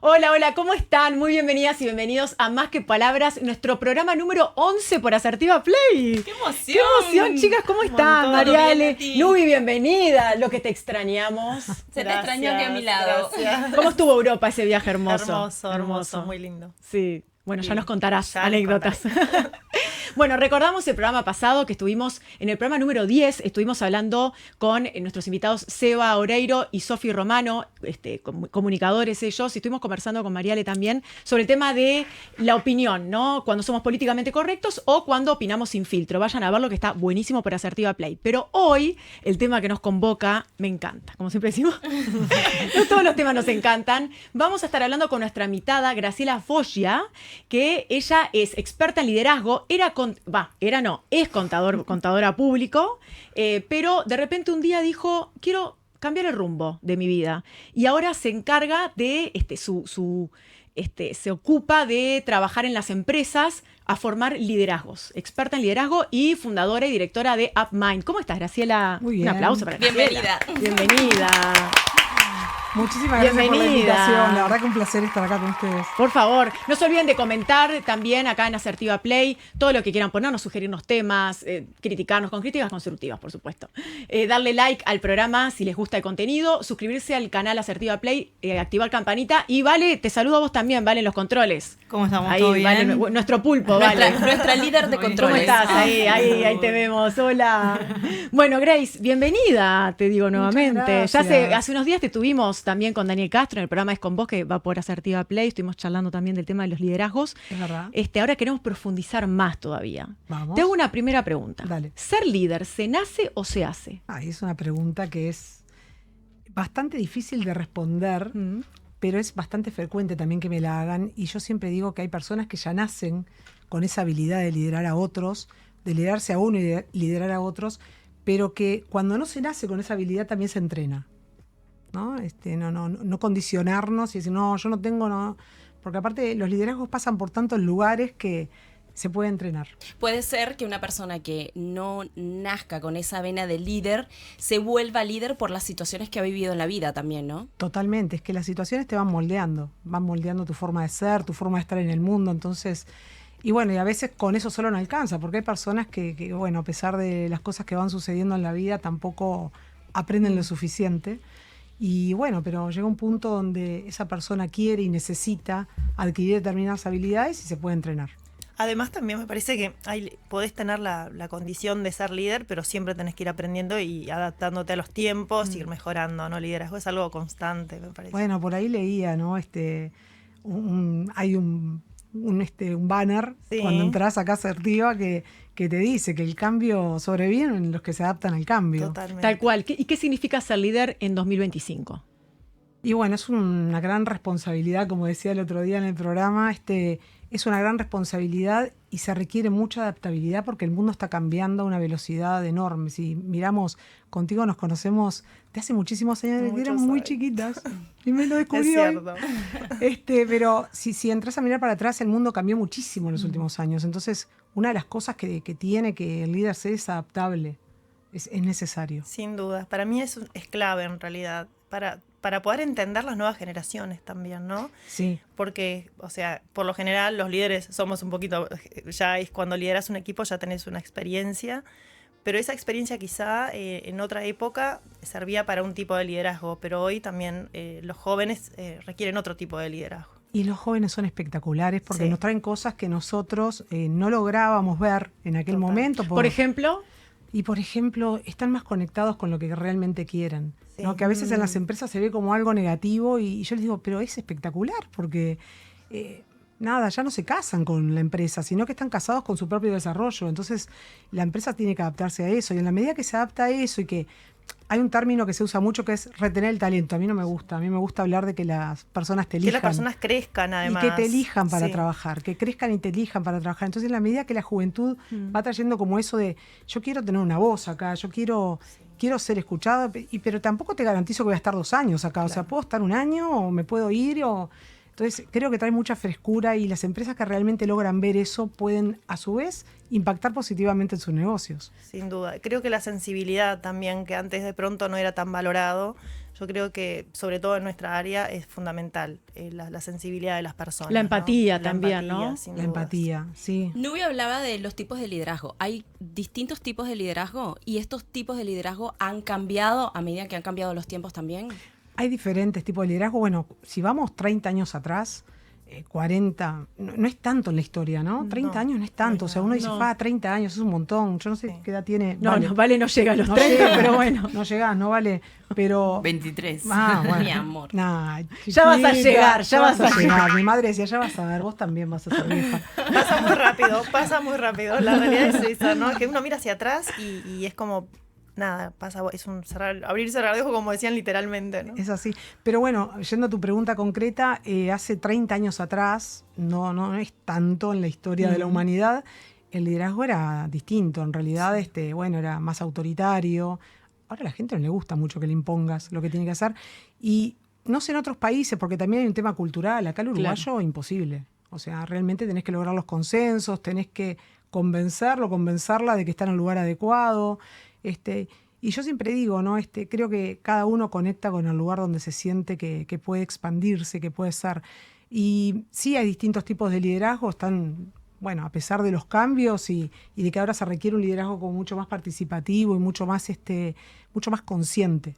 Hola, hola, ¿cómo están? Muy bienvenidas y bienvenidos a Más que Palabras, nuestro programa número 11 por Asertiva Play. ¡Qué emoción! ¡Qué emoción, chicas! ¿Cómo están, Mariale? Nubi, bienvenida. Lo que te extrañamos. Se te extrañó aquí a mi lado. Gracias. ¿Cómo estuvo Europa ese viaje hermoso? Hermoso, muy lindo. Sí. Bueno, Bien. ya nos contarás Ya anécdotas. Bueno, recordamos el programa pasado que estuvimos, en el programa número 10, estuvimos hablando con nuestros invitados Seba Oreiro y Sofi Romano, comunicadores ellos, y estuvimos conversando con Mariale también sobre el tema de la opinión, ¿no? Cuando somos políticamente correctos o cuando opinamos sin filtro. Vayan a ver lo que está buenísimo por Asertiva Play. Pero hoy, el tema que nos convoca, me encanta, como siempre decimos. No todos los temas nos encantan. Vamos a estar hablando con nuestra invitada, Graciela Foggia, que ella es experta en liderazgo, es contadora público, pero de repente un día dijo, quiero cambiar el rumbo de mi vida. Y ahora se encarga de, se ocupa de trabajar en las empresas a formar liderazgos. Experta en liderazgo y fundadora y directora de UpMind. ¿Cómo estás, Graciela? Muy bien. Un aplauso para Graciela. Bienvenida. Bienvenida. Muchísimas gracias por la Bienvenida. invitación. La verdad que un placer estar acá con ustedes. Por favor, no se olviden de comentar también acá en Asertiva Play todo lo que quieran ponernos, sugerirnos temas, criticarnos con críticas constructivas, por supuesto. Darle like al programa si les gusta el contenido, suscribirse al canal Asertiva Play, activar campanita y Vale, te saludo a vos también, Vale, en los controles. ¿Cómo estamos? Ahí, ¿Todo bien? Vale, nuestro pulpo, Vale. Nuestra líder de controles. ¿Cómo estás? Ahí te vemos. Hola. Bueno, Grace, bienvenida, te digo nuevamente. Ya hace unos días te tuvimos también con Daniel Castro en el programa Es con Vos, que va por Asertiva Play. Estuvimos charlando también del tema de los liderazgos. Es verdad. Ahora queremos profundizar más todavía. Vamos. Te hago una primera pregunta. Dale. ¿Ser líder se nace o se hace? Es una pregunta que es bastante difícil de responder, pero es bastante frecuente también que me la hagan. Y yo siempre digo que hay personas que ya nacen con esa habilidad de liderar a otros, de liderarse a uno y de liderar a otros, pero que cuando no se nace con esa habilidad también se entrena. ¿No? No condicionarnos y decir, no, yo no tengo, no. Porque aparte los liderazgos pasan por tantos lugares que se puede entrenar. Puede ser que una persona que no nazca con esa vena de líder se vuelva líder por las situaciones que ha vivido en la vida también, ¿no? Totalmente, es que las situaciones te van moldeando tu forma de ser, tu forma de estar en el mundo, entonces. Y bueno, y a veces con eso solo no alcanza, porque hay personas que bueno, a pesar de las cosas que van sucediendo en la vida, tampoco aprenden lo suficiente. Y bueno, pero llega un punto donde esa persona quiere y necesita adquirir determinadas habilidades y se puede entrenar. Además también me parece que podés tener la condición de ser líder, pero siempre tenés que ir aprendiendo y adaptándote a los tiempos, ir mejorando, ¿no? Liderazgo es algo constante, me parece. Bueno, por ahí leía, ¿no? Hay un banner, sí, cuando entras acá a Asertiva que te dice que el cambio sobreviven los que se adaptan al cambio. Totalmente. Tal cual. ¿Y qué significa ser líder en 2025? Y bueno, es una gran responsabilidad, como decía el otro día en el programa, es una gran responsabilidad y se requiere mucha adaptabilidad porque el mundo está cambiando a una velocidad enorme. Si miramos, contigo nos conocemos de hace muchísimos años, que éramos muy chiquitas y me lo descubrí hoy. Es cierto. Pero si entras a mirar para atrás, el mundo cambió muchísimo en los últimos años. Entonces, una de las cosas que tiene que el líder ser es adaptable. Es necesario. Sin duda. Para mí es clave en realidad. Para poder entender las nuevas generaciones también, ¿no? Sí. Porque, o sea, por lo general los líderes somos un poquito, ya es cuando lideras un equipo ya tenés una experiencia, pero esa experiencia quizá en otra época servía para un tipo de liderazgo, pero hoy también los jóvenes requieren otro tipo de liderazgo. Y los jóvenes son espectaculares porque sí, nos traen cosas que nosotros no lográbamos ver en aquel momento. Por ejemplo... Y, por ejemplo, están más conectados con lo que realmente quieren, sí, ¿no? Que a veces en las empresas se ve como algo negativo y yo les digo, pero es espectacular porque, ya no se casan con la empresa, sino que están casados con su propio desarrollo. Entonces, la empresa tiene que adaptarse a eso y en la medida que se adapta a eso y que hay un término que se usa mucho que es retener el talento. A mí no me gusta. A mí me gusta hablar de que las personas te elijan. Que las personas crezcan, además. Y que te elijan para sí, trabajar. Que crezcan y te elijan para trabajar. Entonces, en la medida que la juventud va trayendo como eso de yo quiero tener una voz acá, yo quiero quiero ser escuchado, pero tampoco te garantizo que voy a estar 2 años acá. Claro. O sea, puedo estar 1 año o me puedo ir. Entonces, creo que trae mucha frescura y las empresas que realmente logran ver eso pueden, a su vez, impactar positivamente en sus negocios. Sin duda. Creo que la sensibilidad también, que antes de pronto no era tan valorado, yo creo que, sobre todo en nuestra área, es fundamental, la sensibilidad de las personas. La empatía, ¿no? También, ¿no? La empatía, sí. Nubi hablaba de los tipos de liderazgo. Hay distintos tipos de liderazgo y estos tipos de liderazgo han cambiado a medida que han cambiado los tiempos también. Hay diferentes tipos de liderazgo. Bueno, si vamos 30 años atrás, 40, no es tanto en la historia, ¿no? 30 años no es tanto. O sea, uno dice, 30 años es un montón. Yo no sé qué edad tiene. Vale no llega a los 30, llega, pero bueno. No llegás, no vale. Pero 23. Bueno. Mi amor. Nah, ya vas a llegar, ya vas a llegar. Mi madre decía, ya vas a ver, vos también vas a ser vieja. Pasa muy rápido. La realidad es esa, ¿no? Que uno mira hacia atrás y es como... Nada, es un abrir y cerrar de ojos, como decían literalmente, ¿no? Es así. Pero bueno, yendo a tu pregunta concreta, hace 30 años atrás, no es tanto en la historia de la humanidad, el liderazgo era distinto. En realidad, era más autoritario. Ahora a la gente no le gusta mucho que le impongas lo que tiene que hacer. Y no sé en otros países, porque también hay un tema cultural. Acá el uruguayo, imposible. O sea, realmente tenés que lograr los consensos, tenés que convencerla de que está en el lugar adecuado. Y yo siempre digo, ¿no? Creo que cada uno conecta con el lugar donde se siente que puede expandirse, que puede ser. Y sí hay distintos tipos de liderazgo, están, bueno, a pesar de los cambios y de que ahora se requiere un liderazgo como mucho más participativo y mucho más consciente,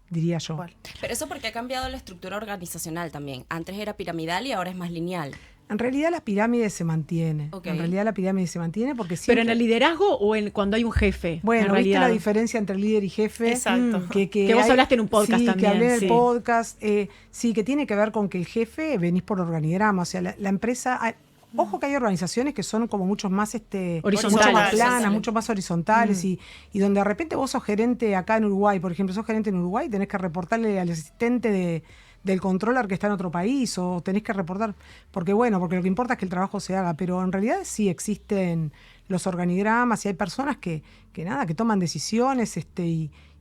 diría yo. Pero eso porque ha cambiado la estructura organizacional también. Antes era piramidal y ahora es más lineal. En realidad la pirámide se mantiene. Okay. En realidad la pirámide se mantiene porque siempre... ¿Pero en el liderazgo o cuando hay un jefe? Bueno, ¿viste la diferencia entre líder y jefe? Exacto. Que vos hablaste en un podcast también. Que hablé en el podcast. Sí, que tiene que ver con que el jefe venís por organigrama. O sea, la empresa... Ojo que hay organizaciones que son como mucho más horizontales, mucho más planas, mucho más horizontales y donde de repente vos sos gerente acá en Uruguay, por ejemplo, sos gerente en Uruguay, tenés que reportarle al asistente del controller que está en otro país o tenés que reportar, porque lo que importa es que el trabajo se haga, pero en realidad sí existen los organigramas y hay personas que toman decisiones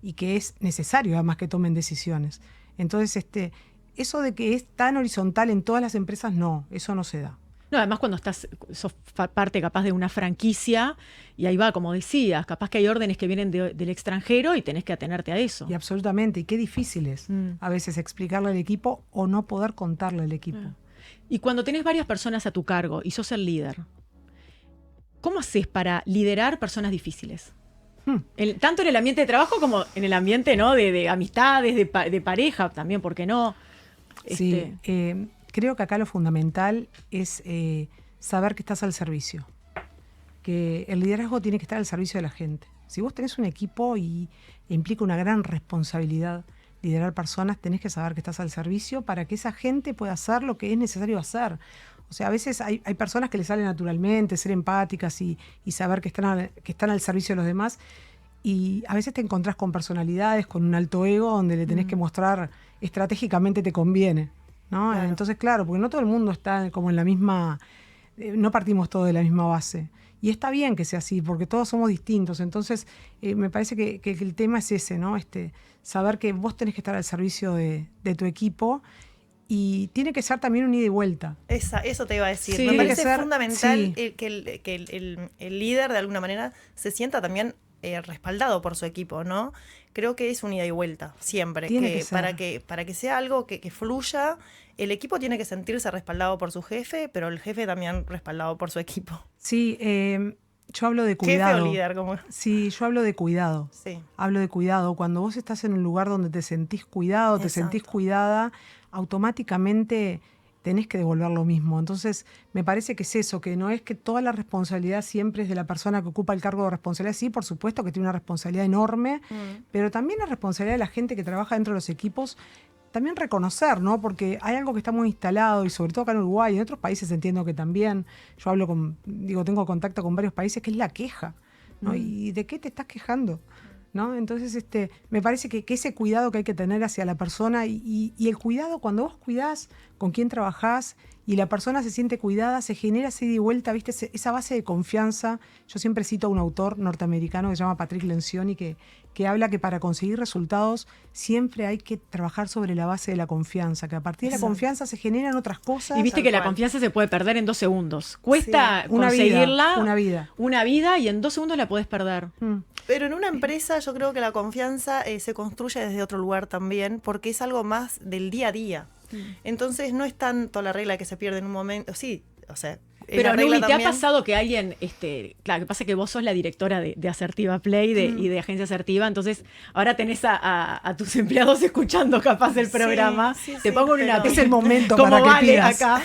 y que es necesario además que tomen decisiones. Entonces, eso de que es tan horizontal en todas las empresas, no, eso no se da. No, además cuando sos parte capaz de una franquicia, y ahí va, como decías, capaz que hay órdenes que vienen del extranjero y tenés que atenerte a eso. Y absolutamente, y qué difícil es a veces explicarle al equipo o no poder contarle al equipo. Y cuando tenés varias personas a tu cargo y sos el líder, ¿cómo haces para liderar personas difíciles? Tanto en el ambiente de trabajo como en el ambiente, ¿no? de amistades, de pareja también, ¿por qué no? Sí, creo que acá lo fundamental es saber que estás al servicio, que el liderazgo tiene que estar al servicio de la gente. Si vos tenés un equipo y implica una gran responsabilidad liderar personas, tenés que saber que estás al servicio para que esa gente pueda hacer lo que es necesario hacer. O sea, a veces hay personas que les sale naturalmente ser empáticas y saber que están al servicio de los demás, y a veces te encontrás con personalidades, con un alto ego, donde le tenés que mostrar estratégicamente te conviene, ¿no? Claro. Entonces, claro, porque no todo el mundo está como en la misma, no partimos todos de la misma base. Y está bien que sea así, porque todos somos distintos. Entonces, me parece que el tema es ese, ¿no? Saber que vos tenés que estar al servicio de tu equipo y tiene que ser también un ida y vuelta. Eso te iba a decir. Sí, me parece fundamental sí. que el líder, de alguna manera, se sienta también respaldado por su equipo, ¿no? Creo que es un ida y vuelta, siempre. Para que sea algo que fluya, el equipo tiene que sentirse respaldado por su jefe, pero el jefe también respaldado por su equipo. Sí, yo hablo de cuidado. Jefe o líder, como... Sí, yo hablo de cuidado. Sí. Hablo de cuidado. Cuando vos estás en un lugar donde te sentís cuidado, te sentís cuidada, automáticamente tenés que devolver lo mismo. Entonces, me parece que es eso, que no es que toda la responsabilidad siempre es de la persona que ocupa el cargo de responsabilidad. Sí, por supuesto que tiene una responsabilidad enorme, pero también la responsabilidad de la gente que trabaja dentro de los equipos, también reconocer, ¿no? Porque hay algo que está muy instalado, y sobre todo acá en Uruguay y en otros países entiendo que también. Yo tengo contacto con varios países, que es la queja, ¿no? ¿Y de qué te estás quejando? ¿No? Entonces, me parece que ese cuidado que hay que tener hacia la persona y el cuidado cuando vos cuidás con quién trabajás y la persona se siente cuidada, se genera esa ida y vuelta, ¿viste? Esa base de confianza. Yo siempre cito a un autor norteamericano que se llama Patrick Lencioni, que habla que para conseguir resultados siempre hay que trabajar sobre la base de la confianza, que a partir de la confianza se generan otras cosas. Y viste que la confianza se puede perder en 2 segundos. Cuesta conseguirla una vida y en 2 segundos la podés perder. Pero en una empresa yo creo que la confianza se construye desde otro lugar también, porque es algo más del día a día. Entonces no es tanto la regla que se pierde en un momento. Sí, o sea... Pero Nuli, ¿te ha pasado que alguien, claro, que pasa que vos sos la directora de Asertiva Play y de Agencia Asertiva, entonces ahora tenés a tus empleados escuchando capaz el programa, te pongo en una... Es el momento como para que vale pidas. acá.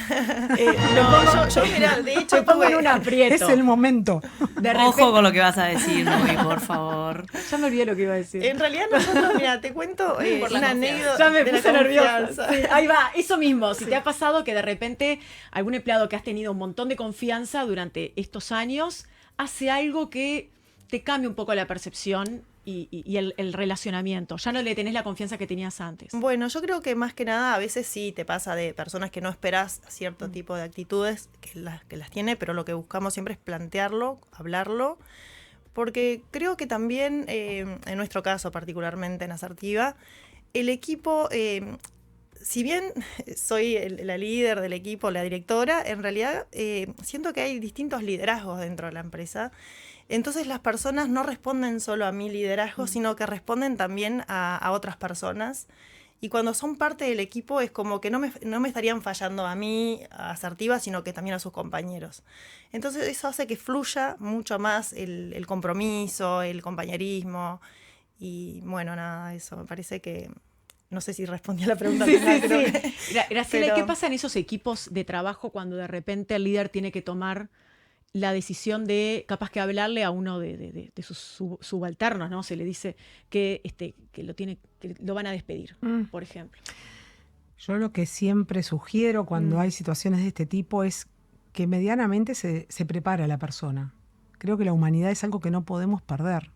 Yo mirá, de hecho te pongo en un aprieto. Es el momento. Ojo con lo que vas a decir, Nuli, por favor. Ya me olvidé lo que iba a decir. En realidad nosotros, mira, te cuento una anécdota. Ya me de puse la nerviosa. Sí, ahí va, eso mismo. Si te ha pasado que de repente algún empleado que has tenido un montón de confianza durante estos años hace algo que te cambia un poco la percepción y el relacionamiento. Ya no le tenés la confianza que tenías antes. Bueno, yo creo que más que nada a veces sí te pasa de personas que no esperás cierto tipo de actitudes que las tiene, pero lo que buscamos siempre es plantearlo, hablarlo, porque creo que también, en nuestro caso particularmente en Asertiva, el equipo... si bien soy la líder del equipo, la directora, en realidad siento que hay distintos liderazgos dentro de la empresa. Entonces las personas no responden solo a mi liderazgo, sino que responden también a otras personas. Y cuando son parte del equipo es como que no me estarían fallando a mí, a Asertiva, sino que también a sus compañeros. Entonces eso hace que fluya mucho más el compromiso, el compañerismo. Y bueno, nada, eso me parece que... No sé si respondí a la pregunta. Sí. Graciela, ¿qué pasa en esos equipos de trabajo cuando de repente el líder tiene que tomar la decisión de, capaz que hablarle a uno de sus subalternos, ¿no? Se le dice que lo van a despedir, por ejemplo. Yo lo que siempre sugiero cuando hay situaciones de este tipo es que medianamente se prepare a la persona. Creo que la humanidad es algo que no podemos perder,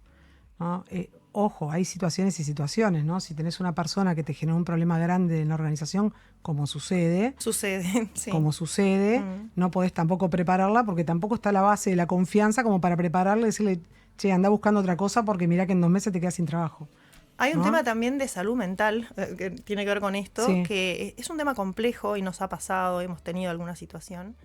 ¿no? Ojo, hay situaciones y situaciones, ¿no? Si tenés una persona que te genera un problema grande en la organización, como sucede, sí. Como sucede, no podés tampoco prepararla porque tampoco está la base de la confianza como para prepararle y decirle, che, anda buscando otra cosa porque mirá que en 2 meses te quedas sin trabajo. Hay un ¿no? tema también de salud mental que tiene que ver con esto, que es un tema complejo y nos ha pasado, hemos tenido alguna situación.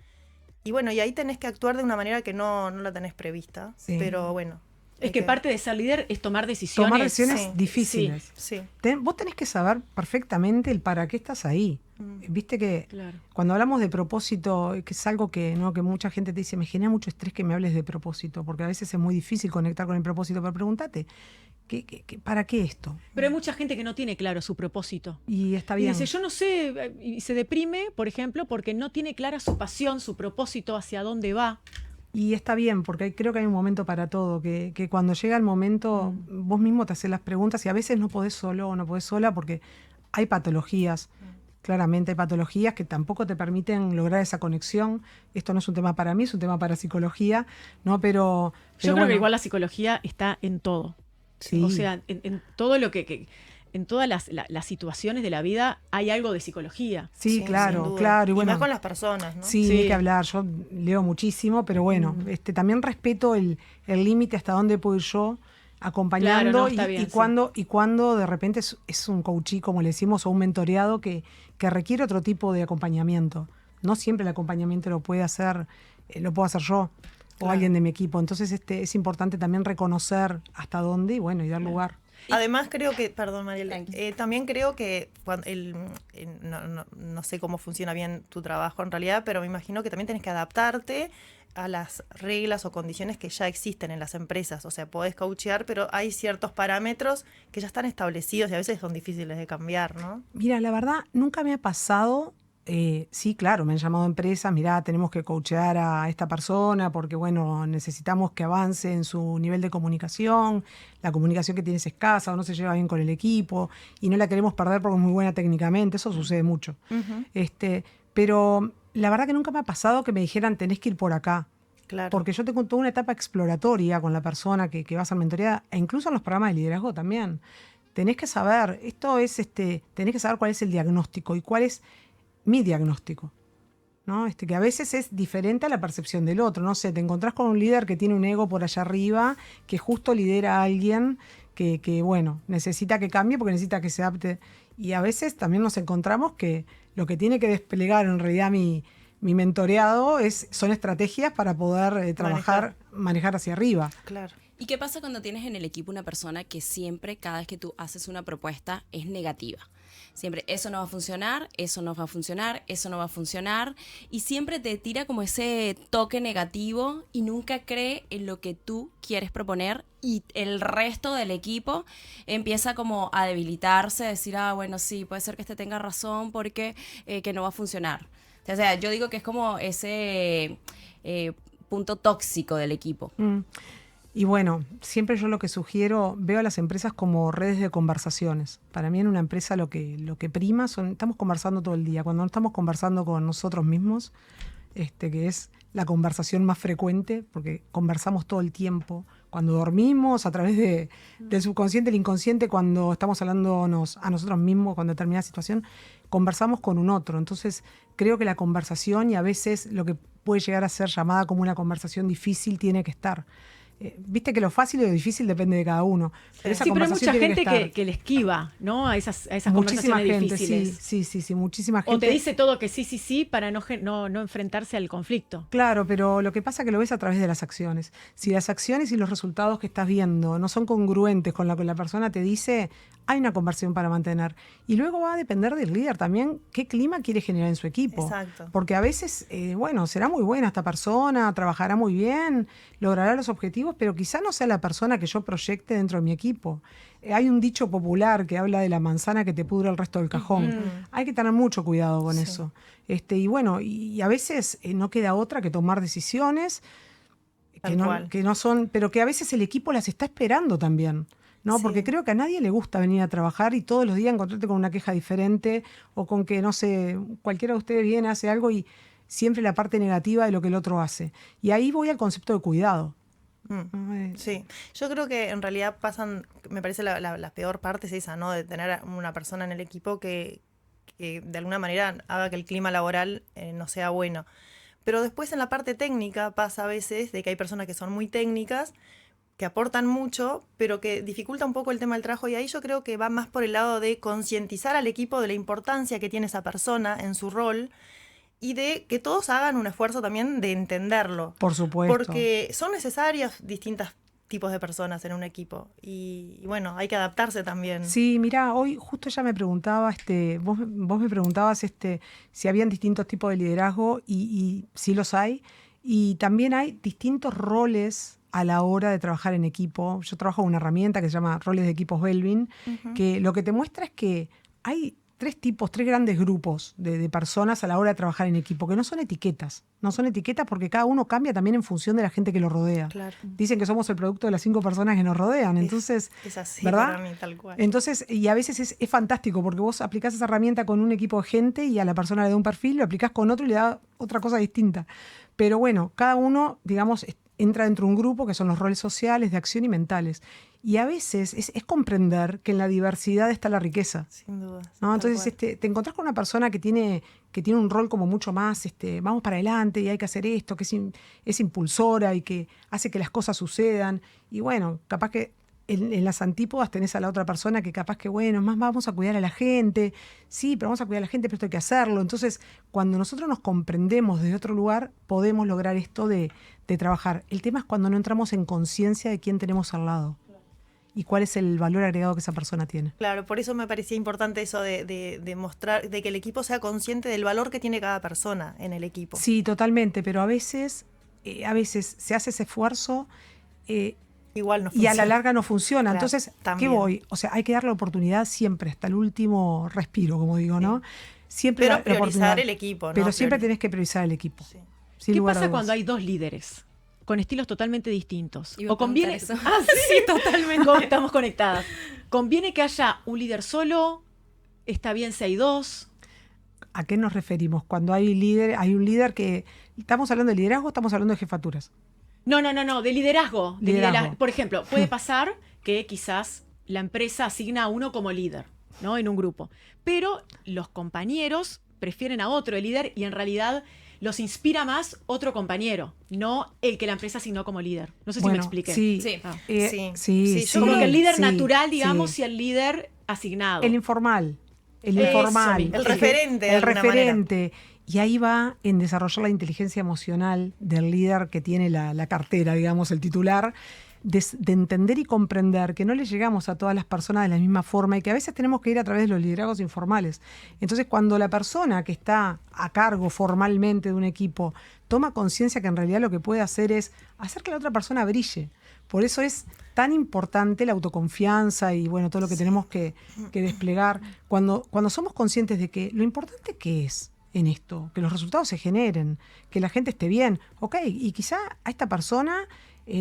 Y bueno, y ahí tenés que actuar de una manera que no la tenés prevista, pero bueno. Es que parte de ser líder es tomar decisiones. Tomar decisiones difíciles. Sí. Vos tenés que saber perfectamente el para qué estás ahí. Viste que cuando hablamos de propósito, que es algo que mucha gente te dice, me genera mucho estrés que me hables de propósito, porque a veces es muy difícil conectar con el propósito, pero pregúntate, ¿para qué esto? Pero hay mucha gente que no tiene claro su propósito. Y está bien. Y dice, yo no sé, y se deprime, por ejemplo, porque no tiene clara su pasión, su propósito, hacia dónde va. Y está bien, porque creo que hay un momento para todo, que cuando llega el momento vos mismo te haces las preguntas y a veces no podés solo o no podés sola porque hay patologías, claramente hay patologías que tampoco te permiten lograr esa conexión. Esto no es un tema para mí, es un tema para psicología, ¿no? Pero yo creo que igual la psicología está en todo. Sí. O sea, en todo lo que en todas las situaciones de la vida hay algo de psicología. Sí, claro. Y bueno, más con las personas, ¿no? Sí, hay que hablar. Yo leo muchísimo, pero bueno, también respeto el límite hasta dónde puedo ir yo acompañando y cuando de repente es un coachí, como le decimos, o un mentoreado que requiere otro tipo de acompañamiento. No siempre el acompañamiento lo puedo hacer yo o alguien de mi equipo. Entonces es importante también reconocer hasta dónde y dar lugar. Además creo que, perdón Mariela, también creo que no sé cómo funciona bien tu trabajo en realidad, pero me imagino que también tenés que adaptarte a las reglas o condiciones que ya existen en las empresas. O sea, podés coachear, pero hay ciertos parámetros que ya están establecidos y a veces son difíciles de cambiar, ¿no? Mira, la verdad, nunca me ha pasado. Sí, claro, me han llamado empresas, mirá, tenemos que coachear a esta persona porque, necesitamos que avance en su nivel de comunicación, la comunicación que tiene es escasa o no se lleva bien con el equipo y no la queremos perder porque es muy buena técnicamente, eso sucede mucho. Pero la verdad que nunca me ha pasado que me dijeran tenés que ir por acá. Claro. Porque yo tengo toda una etapa exploratoria con la persona que va a ser mentoreada, e incluso en los programas de liderazgo también. Tenés que saber, tenés que saber cuál es el diagnóstico y cuál es mi diagnóstico. ¿no? Que a veces es diferente a la percepción del otro. No sé, te encontrás con un líder que tiene un ego por allá arriba, que justo lidera a alguien que bueno, necesita que cambie porque necesita que se adapte. Y a veces también nos encontramos que lo que tiene que desplegar en realidad mi mentoreado son estrategias para poder manejar hacia arriba. Claro. ¿Y qué pasa cuando tienes en el equipo una persona que siempre, cada vez que tú haces una propuesta, es negativa? Siempre, eso no va a funcionar, eso no va a funcionar, eso no va a funcionar. Y siempre te tira como ese toque negativo y nunca cree en lo que tú quieres proponer. Y el resto del equipo empieza como a debilitarse, a decir, bueno, sí, puede ser que este tenga razón porque que no va a funcionar. O sea, yo digo que es como ese punto tóxico del equipo. Y bueno, siempre yo lo que sugiero, veo a las empresas como redes de conversaciones. Para mí en una empresa lo que prima estamos conversando todo el día. Cuando no estamos conversando con nosotros mismos, que es la conversación más frecuente, porque conversamos todo el tiempo. Cuando dormimos, a través del subconsciente, el inconsciente, cuando estamos hablándonos a nosotros mismos con determinada situación, conversamos con un otro. Entonces, creo que la conversación, y a veces lo que puede llegar a ser llamada como una conversación difícil, tiene que estar. Viste que lo fácil y lo difícil depende de cada uno. Pero esa pero hay mucha gente que le esquiva, ¿no? A esas muchísima conversaciones gente, difíciles. Sí, muchísima gente. O te dice todo que sí, para no enfrentarse al conflicto. Claro, pero lo que pasa es que lo ves a través de las acciones. Si las acciones y los resultados que estás viendo no son congruentes con lo que la persona te dice, hay una conversión para mantener. Y luego va a depender del líder también qué clima quiere generar en su equipo. Exacto. Porque a veces, será muy buena esta persona, trabajará muy bien, logrará los objetivos, pero quizá no sea la persona que yo proyecte dentro de mi equipo. Hay un dicho popular que habla de la manzana que te pudra el resto del cajón. Hay que tener mucho cuidado con eso. Y a veces no queda otra que tomar decisiones que no son, pero que a veces el equipo las está esperando también. ¿No? Sí. Porque creo que a nadie le gusta venir a trabajar y todos los días encontrarte con una queja diferente o con que, no sé, cualquiera de ustedes viene, hace algo y siempre la parte negativa de lo que el otro hace. Y ahí voy al concepto de cuidado. Sí, yo creo que en realidad me parece la peor parte es esa, ¿no? De tener a una persona en el equipo que de alguna manera haga que el clima laboral no sea bueno. Pero después en la parte técnica pasa a veces de que hay personas que son muy técnicas, que aportan mucho, pero que dificulta un poco el tema del trabajo, y ahí yo creo que va más por el lado de concientizar al equipo de la importancia que tiene esa persona en su rol y de que todos hagan un esfuerzo también de entenderlo. Por supuesto. Porque son necesarios distintos tipos de personas en un equipo y bueno, hay que adaptarse también. Sí, mira, hoy justo ya me preguntaba, vos me preguntabas si habían distintos tipos de liderazgo y sí los hay, y también hay distintos roles a la hora de trabajar en equipo. Yo trabajo con una herramienta que se llama Roles de Equipos Belvin, que lo que te muestra es que hay tres grandes grupos de personas a la hora de trabajar en equipo, que no son etiquetas. No son etiquetas porque cada uno cambia también en función de la gente que lo rodea. Claro. Dicen que somos el producto de las 5 personas que nos rodean. Entonces, es así, ¿verdad? Para mí, tal cual. Entonces, y a veces es fantástico porque vos aplicás esa herramienta con un equipo de gente y a la persona le da un perfil, lo aplicás con otro y le da otra cosa distinta. Pero bueno, cada uno, digamos, entra dentro de un grupo que son los roles sociales, de acción y mentales. Y a veces es comprender que en la diversidad está la riqueza. Sin duda. ¿No? Entonces te encontrás con una persona que tiene un rol como mucho más, vamos para adelante y hay que hacer esto, que es impulsora y que hace que las cosas sucedan. Y bueno, capaz que en las antípodas tenés a la otra persona que capaz que, bueno, más vamos a cuidar a la gente. Sí, pero vamos a cuidar a la gente, pero esto hay que hacerlo. Entonces, cuando nosotros nos comprendemos desde otro lugar, podemos lograr esto de trabajar. El tema es cuando no entramos en conciencia de quién tenemos al lado y cuál es el valor agregado que esa persona tiene. Claro, por eso me parecía importante eso de mostrar, de que el equipo sea consciente del valor que tiene cada persona en el equipo. Sí, totalmente, pero a veces se hace ese esfuerzo igual no funciona. Y a la larga no funciona. Claro, entonces, también. ¿qué voy? O sea, hay que dar la oportunidad siempre, hasta el último respiro, como digo, ¿no? Siempre pero priorizar el equipo, ¿no? Pero siempre tenés que priorizar el equipo. Sí. ¿Qué pasa cuando hay dos líderes con estilos totalmente distintos? ¿O conviene eso? Sí, totalmente. Estamos conectadas. ¿Conviene que haya un líder solo? ¿Está bien si hay dos? ¿A qué nos referimos? Cuando hay un líder que... ¿Estamos hablando de liderazgo o estamos hablando de jefaturas? No, de liderazgo. Liderazgo. Por ejemplo, puede pasar que quizás la empresa asigna a uno como líder, ¿no? En un grupo. Pero los compañeros prefieren a otro de líder y en realidad los inspira más otro compañero, no el que la empresa asignó como líder. No sé si me Bueno, expliqué. Sí, Sí. Ah. Sí, yo Como creo que el líder sí, natural, digamos, sí. y el líder asignado. El informal. El Eso informal. mismo. El referente, de El alguna referente. Y ahí va en desarrollar la inteligencia emocional del líder que tiene la cartera, digamos, el titular, de entender y comprender que no le llegamos a todas las personas de la misma forma y que a veces tenemos que ir a través de los liderazgos informales. Entonces, cuando la persona que está a cargo formalmente de un equipo toma conciencia que en realidad lo que puede hacer es hacer que la otra persona brille. Por eso es tan importante la autoconfianza y bueno, todo lo que tenemos que desplegar. Cuando somos conscientes de que lo importante que es en esto, que los resultados se generen, que la gente esté bien, ok, y quizá a esta persona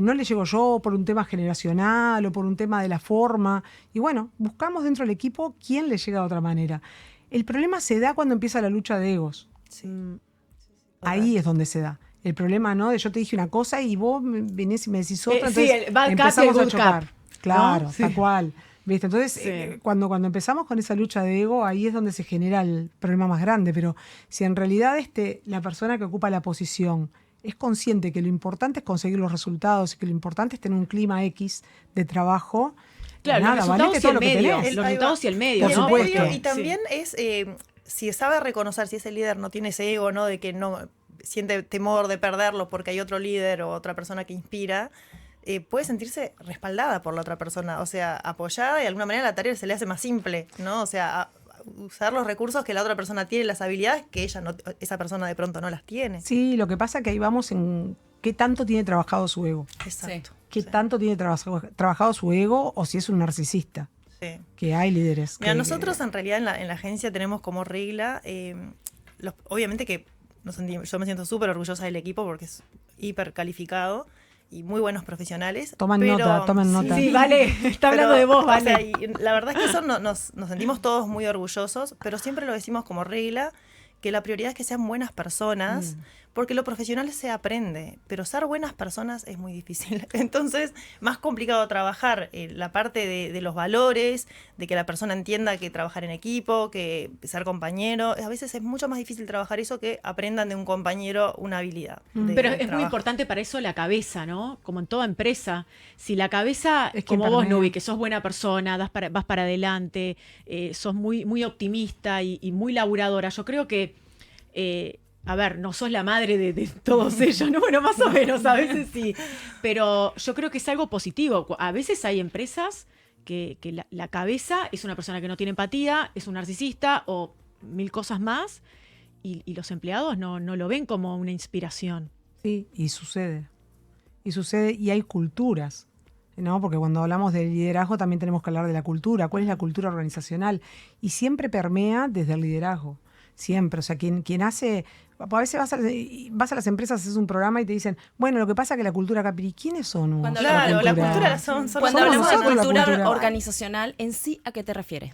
no le llego yo por un tema generacional o por un tema de la forma, y bueno, buscamos dentro del equipo quién le llega de otra manera. El problema se da cuando empieza la lucha de egos. Sí. Ahí es donde se da. El problema, ¿no? De yo te dije una cosa y vos venís y me decís otra, sí, entonces el bad cup y el empezamos a good chocar. cup, Claro, ¿no? Sí. tal cual. ¿Viste? Entonces, Sí. cuando empezamos con esa lucha de ego, ahí es donde se genera el problema más grande. Pero si en realidad la persona que ocupa la posición es consciente que lo importante es conseguir los resultados y que lo importante es tener un clima X de trabajo, Claro, nada, los resultados valete y todo el lo que medio. tenés. Los Ahí resultados va. y el medio, Por Y el ¿no? supuesto. medio, Porque- y también es, si sabe reconocer, si ese líder no tiene ese ego, ¿no? De que no siente temor de perderlo porque hay otro líder o otra persona que inspira, puede sentirse respaldada por la otra persona, o sea, apoyada y de alguna manera la tarea se le hace más simple, ¿no? O sea, usar los recursos que la otra persona tiene, las habilidades que esa persona de pronto no las tiene. Sí, lo que pasa es que ahí vamos en qué tanto tiene trabajado su ego. Exacto. ¿Qué Sí, tanto tiene trabajado su ego o si es un narcisista? sí. Que hay líderes. Mira, que- nosotros en realidad en la agencia tenemos como regla, obviamente que yo me siento súper orgullosa del equipo porque es hiper calificado y muy buenos profesionales. Tomen pero- nota, tomen nota. Sí, vale, está hablando de vos, o vale. sea, y la verdad es que eso nos sentimos todos muy orgullosos, pero siempre lo decimos como regla, que la prioridad es que sean buenas personas, porque lo profesional se aprende, pero ser buenas personas es muy difícil. Entonces, más complicado trabajar la parte de los valores, de que la persona entienda que trabajar en equipo, que ser compañero. A veces es mucho más difícil trabajar eso que aprendan de un compañero una habilidad. Pero es muy trabajo. importante para eso la cabeza, ¿no? Como en toda empresa. Si la cabeza, Es que como vos, permea. Nubi, que sos buena persona, vas para adelante, sos muy, muy optimista y muy laburadora, yo creo que, a ver, no sos la madre de todos ellos, ¿no? Bueno, más o menos, a veces sí. Pero yo creo que es algo positivo. A veces hay empresas que la cabeza es una persona que no tiene empatía, es un narcisista o mil cosas más, y los empleados no lo ven como una inspiración. Sí, y sucede. Y sucede, y hay culturas, ¿no? Porque cuando hablamos de liderazgo también tenemos que hablar de la cultura. ¿Cuál es la cultura organizacional? Y siempre permea desde el liderazgo. Siempre. O sea, quien hace. A veces vas a las empresas, haces un programa y te dicen, bueno, lo que pasa es que la cultura acá, pero ¿y quiénes son? Cuando Claro, la cultura son Cuando somos hablamos de nosotros la cultura cultura. organizacional, ¿en sí a qué te refieres?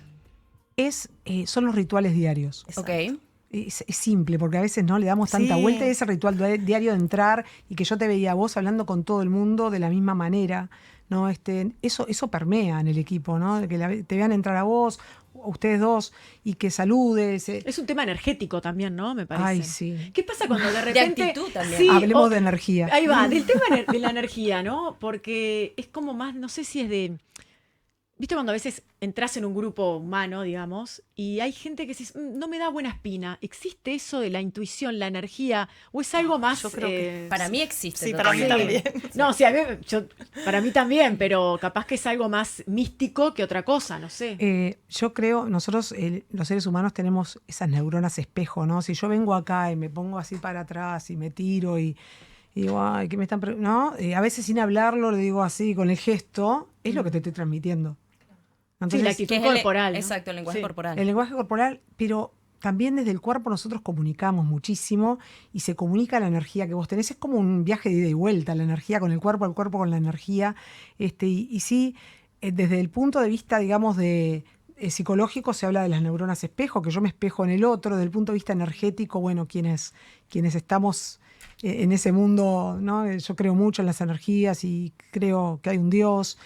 Son los rituales diarios. Exacto. Ok. Es simple, porque a veces no le damos tanta Sí. vuelta a ese ritual diario de entrar y que yo te veía a vos hablando con todo el mundo de la misma manera, ¿no? Eso permea en el equipo, ¿no? De que te vean entrar a vos, a ustedes dos, y que saludes. Es un tema energético también, ¿no? Me parece. Ay, sí. ¿Qué pasa cuando de repente... actitud también. Sí, Hablemos o- de energía. Ahí va, del tema de la energía, ¿no? Porque es como más, no sé si es de... ¿Viste cuando a veces entras en un grupo humano, digamos, y hay gente que dice, no me da buena espina"? ¿Existe eso de la intuición, la energía? ¿O es algo más...? yo creo que Para mí existe. Sí, para mí totalmente. también. No, sí, para mí también, pero capaz que es algo más místico que otra cosa, no sé. Yo creo, nosotros los seres humanos tenemos esas neuronas espejo, ¿no? Si yo vengo acá y me pongo así para atrás y me tiro y digo, ay, ¿qué me están...? ¿No? A veces sin hablarlo le digo así, con el gesto, es lo que te estoy transmitiendo. Sí, Entonces, la actitud Que es corporal, ¿no? Exacto, el lenguaje Sí. corporal. el lenguaje corporal, pero también desde el cuerpo nosotros comunicamos muchísimo y se comunica la energía que vos tenés. Es como un viaje de ida y vuelta, la energía con el cuerpo con la energía. Y sí, desde el punto de vista, digamos, de psicológico se habla de las neuronas espejo, que yo me espejo en el otro. Desde el punto de vista energético, bueno, quienes estamos en ese mundo, ¿no? Yo creo mucho en las energías y creo que hay un Dios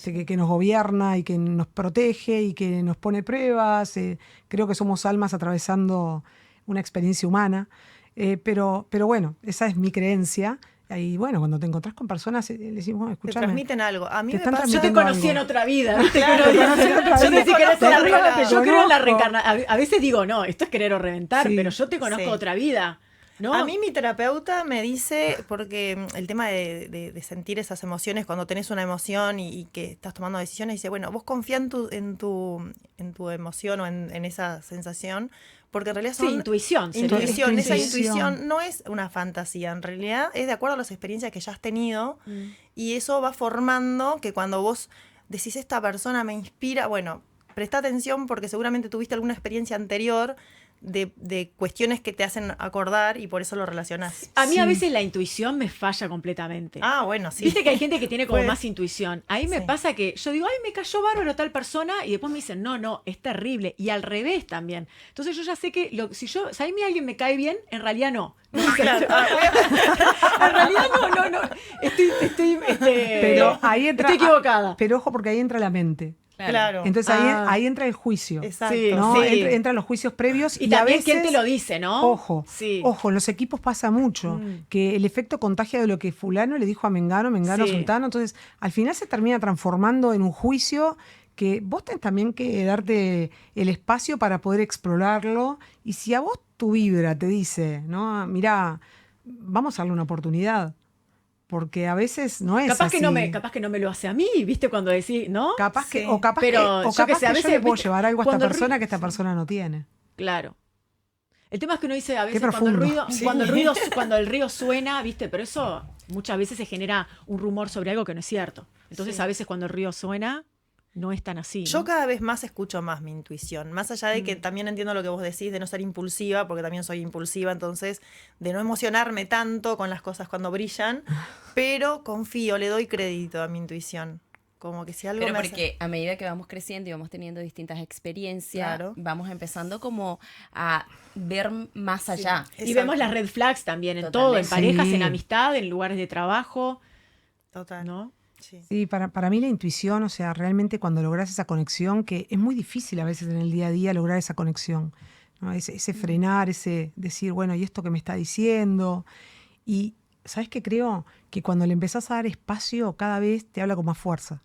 que nos gobierna y que nos protege y que nos pone pruebas. Creo que somos almas atravesando una experiencia humana. Pero bueno, esa es mi creencia. Y bueno, cuando te encontrás con personas, le decimos, bueno, Te escúchame. transmiten algo. A mí Te me están pasa... Yo te transmitiendo conocí en algo. otra vida, ¿viste? Claro, Que uno te conocí en otra dice, yo vida. sé que eres Te la conozco. reencarnación. Yo creo en la Conozco. reencarnación. A veces digo, no, esto es querer o reventar, Sí. pero yo te conozco Sí. otra vida, ¿no? A mí mi terapeuta me dice, porque el tema de sentir esas emociones, cuando tenés una emoción y que estás tomando decisiones, dice, bueno, vos confía en tu emoción o en esa sensación, porque en realidad Sí, son intuición. sería. intuición. Esa Intuición. intuición no es una fantasía, en realidad es de acuerdo a las experiencias que ya has tenido Mm. y eso va formando que cuando vos decís, esta persona me inspira, bueno, presta atención porque seguramente tuviste alguna experiencia anterior de cuestiones que te hacen acordar y por eso lo relacionás. A mí a Sí. veces la intuición me falla completamente. Ah, bueno, sí. Viste que hay gente que tiene como Puede- más intuición. Ahí me Sí. pasa que yo digo, ay, me cayó bárbaro tal persona, y después me dicen, no, es terrible. Y al revés también. Entonces yo ya sé que si a mí alguien me cae bien, en realidad no. Claro, En realidad no. Estoy Pero ahí entra, estoy equivocada. Pero ojo, porque ahí entra la mente. claro. Entonces Ah. ahí entra el juicio. Exacto. Sí, ¿no? sí. Entran los juicios previos Y a también veces, quién te lo dice, ¿no? Ojo, Sí. ojo, en los equipos pasa mucho, Mm. que el efecto contagia de lo que fulano le dijo a Mengano, Sí. Sultano, entonces al final se termina transformando en un juicio que vos tenés también que darte el espacio para poder explorarlo, y si a vos tu vibra te dice, ¿no? Mirá, vamos a darle una oportunidad, porque a veces no es Capaz así. capaz que no me lo hace a mí, ¿viste? Cuando decís, ¿no? Capaz que, Sí. o capaz Pero que, yo o capaz qué sé, a que yo veces, le puedo viste, llevar algo a esta cuando el persona ruido- que esta sí. persona no tiene. Claro. El tema es que uno dice a veces profundo. cuando el río suena, ¿viste? Pero eso muchas veces se genera un rumor sobre algo que no es cierto. Entonces Sí. a veces cuando el río suena, no es tan así. Yo ¿no? cada vez más escucho más mi intuición, más allá de que Mm. también entiendo lo que vos decís, de no ser impulsiva, porque también soy impulsiva, entonces de no emocionarme tanto con las cosas cuando brillan, pero confío, le doy crédito a mi intuición. Como que si algo Pero me hace- porque a medida que vamos creciendo y vamos teniendo distintas experiencias, Claro. vamos empezando como a ver más allá. Y Exacto. vemos las red flags también en Totalmente. todo, en parejas, Sí. en amistad, en lugares de trabajo, Total. ¿no? Sí. Sí, para mí la intuición, o sea, realmente cuando logras esa conexión, que es muy difícil a veces en el día a día lograr esa conexión, ¿no? Ese frenar, ese decir, bueno, ¿y esto que me está diciendo? Y, ¿sabes qué? Creo que cuando le empezás a dar espacio, cada vez te habla con más fuerza.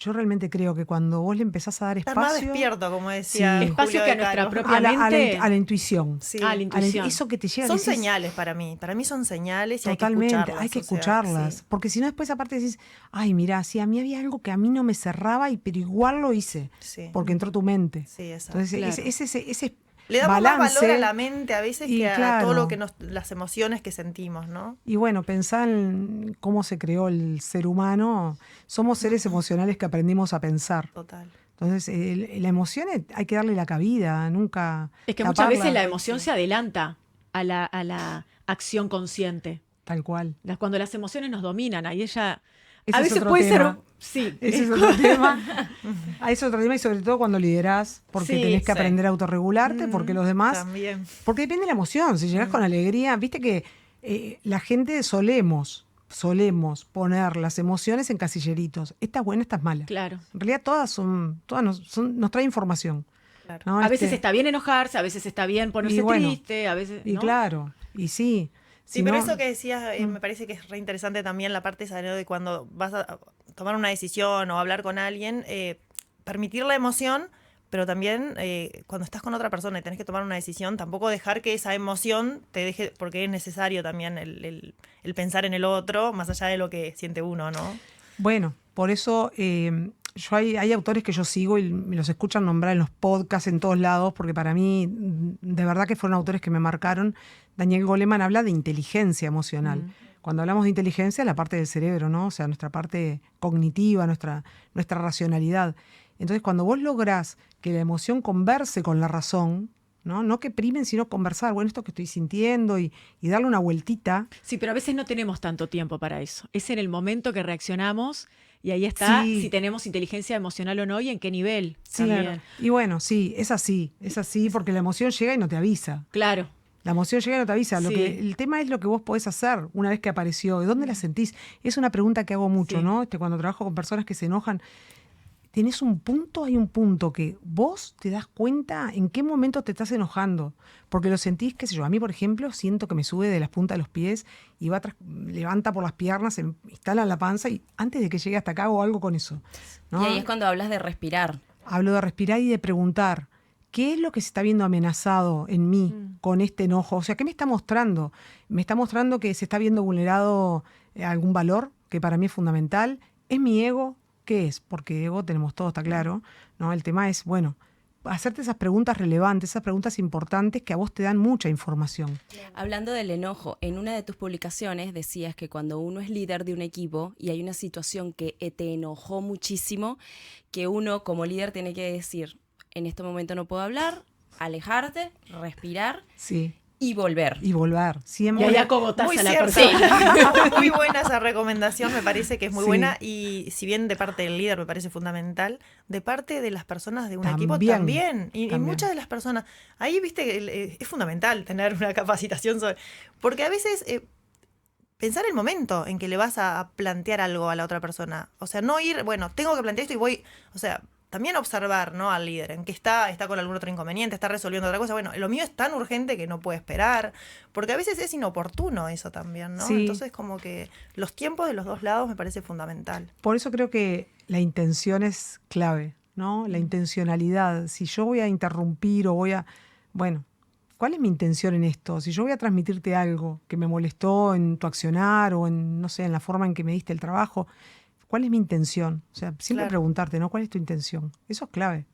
Yo realmente creo que cuando vos le empezás a dar Estar más espacio despierto, como decía. Sí. Espacio Julio que a De nuestra Caro. propia mente. a la intuición. Sí. Ah, la A la intuición. eso que te llega. Son decís, señales para mí. Para mí son señales y Totalmente, hay que escucharlas. hay que o sea, escucharlas. sí. Porque si no, después aparte decís, ay, mira, si a mí había algo que a mí no me cerraba, pero igual lo hice, Sí. porque entró tu mente. Sí, exacto. Entonces, Claro. ese Le damos más balance. valor a la mente a veces y que a claro. todo lo que las emociones que sentimos, ¿no? Y bueno, pensá en cómo se creó el ser humano. Somos seres emocionales que aprendimos a pensar. Total. Entonces, la emoción hay que darle la cabida, nunca. Es que muchas taparla. veces la emoción se adelanta a la acción consciente. Tal cual. Cuando las emociones nos dominan, ahí ella... Ese a es veces otro puede tema. ser... Sí. Ese es otro tema. Es otro tema, y sobre todo cuando liderás, porque Sí, tenés que sí. aprender a autorregularte, porque los demás. También. Porque depende de la emoción. Si llegás con alegría, viste que la gente solemos poner las emociones en casilleritos. Esta es buena, esta es mala. Claro. En realidad todas nos traen información. Claro. ¿no? A veces está bien enojarse, a veces está bien ponerse Y bueno, triste, a veces... Y ¿no? claro, y sí. Sí, si pero no- eso que decías me parece que es re interesante también la parte esa, ¿no? De cuando vas a tomar una decisión o hablar con alguien, permitir la emoción, pero también cuando estás con otra persona y tenés que tomar una decisión, tampoco dejar que esa emoción te deje, porque es necesario también el pensar en el otro, más allá de lo que siente uno, ¿no? Bueno, por eso yo hay autores que yo sigo y me los escuchan nombrar en los podcasts, en todos lados, porque para mí, de verdad que fueron autores que me marcaron. Daniel Goleman habla de inteligencia emocional. Cuando hablamos de inteligencia, la parte del cerebro, ¿no? O sea, nuestra parte cognitiva, nuestra racionalidad. Entonces, cuando vos lográs que la emoción converse con la razón, no que primen, sino conversar, bueno, esto que estoy sintiendo y darle una vueltita. Sí, pero a veces no tenemos tanto tiempo para eso. Es en el momento que reaccionamos y ahí está Sí. si tenemos inteligencia emocional o no y en qué nivel. Sí, también. y bueno, sí, es así, porque la emoción llega y no te avisa. Claro. La emoción llega y no te avisa. Sí. El tema es lo que vos podés hacer una vez que apareció. ¿De dónde la sentís? Es una pregunta que hago mucho, Sí. ¿no? Cuando trabajo con personas que se enojan, hay un punto que vos te das cuenta en qué momento te estás enojando, porque lo sentís, qué sé yo, a mí por ejemplo siento que me sube de las puntas de los pies y levanta por las piernas, se instala en la panza y antes de que llegue hasta acá hago algo con eso, ¿no? Y ahí es cuando hablas de respirar. Hablo de respirar y de preguntar, ¿qué es lo que se está viendo amenazado en mí con este enojo? O sea, ¿qué me está mostrando? ¿Me está mostrando que se está viendo vulnerado algún valor que para mí es fundamental? ¿Es mi ego? ¿Qué es? Porque ego tenemos todo, está claro, ¿no? El tema es, bueno, hacerte esas preguntas relevantes, esas preguntas importantes que a vos te dan mucha información. Hablando del enojo, en una de tus publicaciones decías que cuando uno es líder de un equipo y hay una situación que te enojó muchísimo, que uno como líder tiene que decir, en este momento no puedo hablar, alejarte, respirar Sí. y volver. Y volver, Y siempre. ahí acogotás Muy a la cierto. persona. Muy buena esa recomendación, me parece que es muy Sí. buena. Y si bien de parte del líder me parece fundamental, de parte de las personas de un equipo También. también. Y También. muchas de las personas, ahí viste que es fundamental tener una capacitación sobre. Porque a veces pensar el momento en que le vas a plantear algo a la otra persona. O sea, no ir, bueno, tengo que plantear esto y voy. O sea, también observar, ¿no? Al líder, en que está con algún otro inconveniente, está resolviendo otra cosa. Bueno, lo mío es tan urgente que no puede esperar, porque a veces es inoportuno eso también, ¿no? Sí. Entonces, como que los tiempos de los dos lados me parece fundamental. Por eso creo que la intención es clave, ¿no? La intencionalidad. Si yo voy a interrumpir o bueno, ¿cuál es mi intención en esto? Si yo voy a transmitirte algo que me molestó en tu accionar o en, no sé, en la forma en que me diste el trabajo, ¿cuál es mi intención? O sea, siempre Claro. preguntarte, ¿no? ¿Cuál es tu intención? Eso es clave.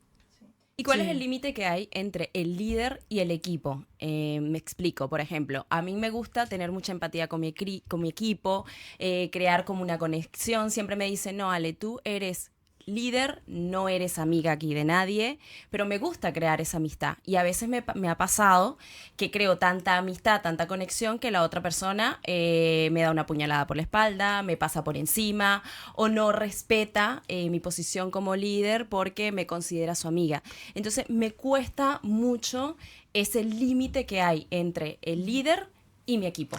¿Y cuál Sí. es el límite que hay entre el líder y el equipo? Me explico, por ejemplo, a mí me gusta tener mucha empatía con mi equipo, crear como una conexión. Siempre me dicen, no, Ale, tú eres líder, no eres amiga aquí de nadie, pero me gusta crear esa amistad. Y a veces me ha pasado que creo tanta amistad, tanta conexión, que la otra persona me da una puñalada por la espalda, me pasa por encima o no respeta mi posición como líder porque me considera su amiga. Entonces me cuesta mucho ese límite que hay entre el líder y mi equipo.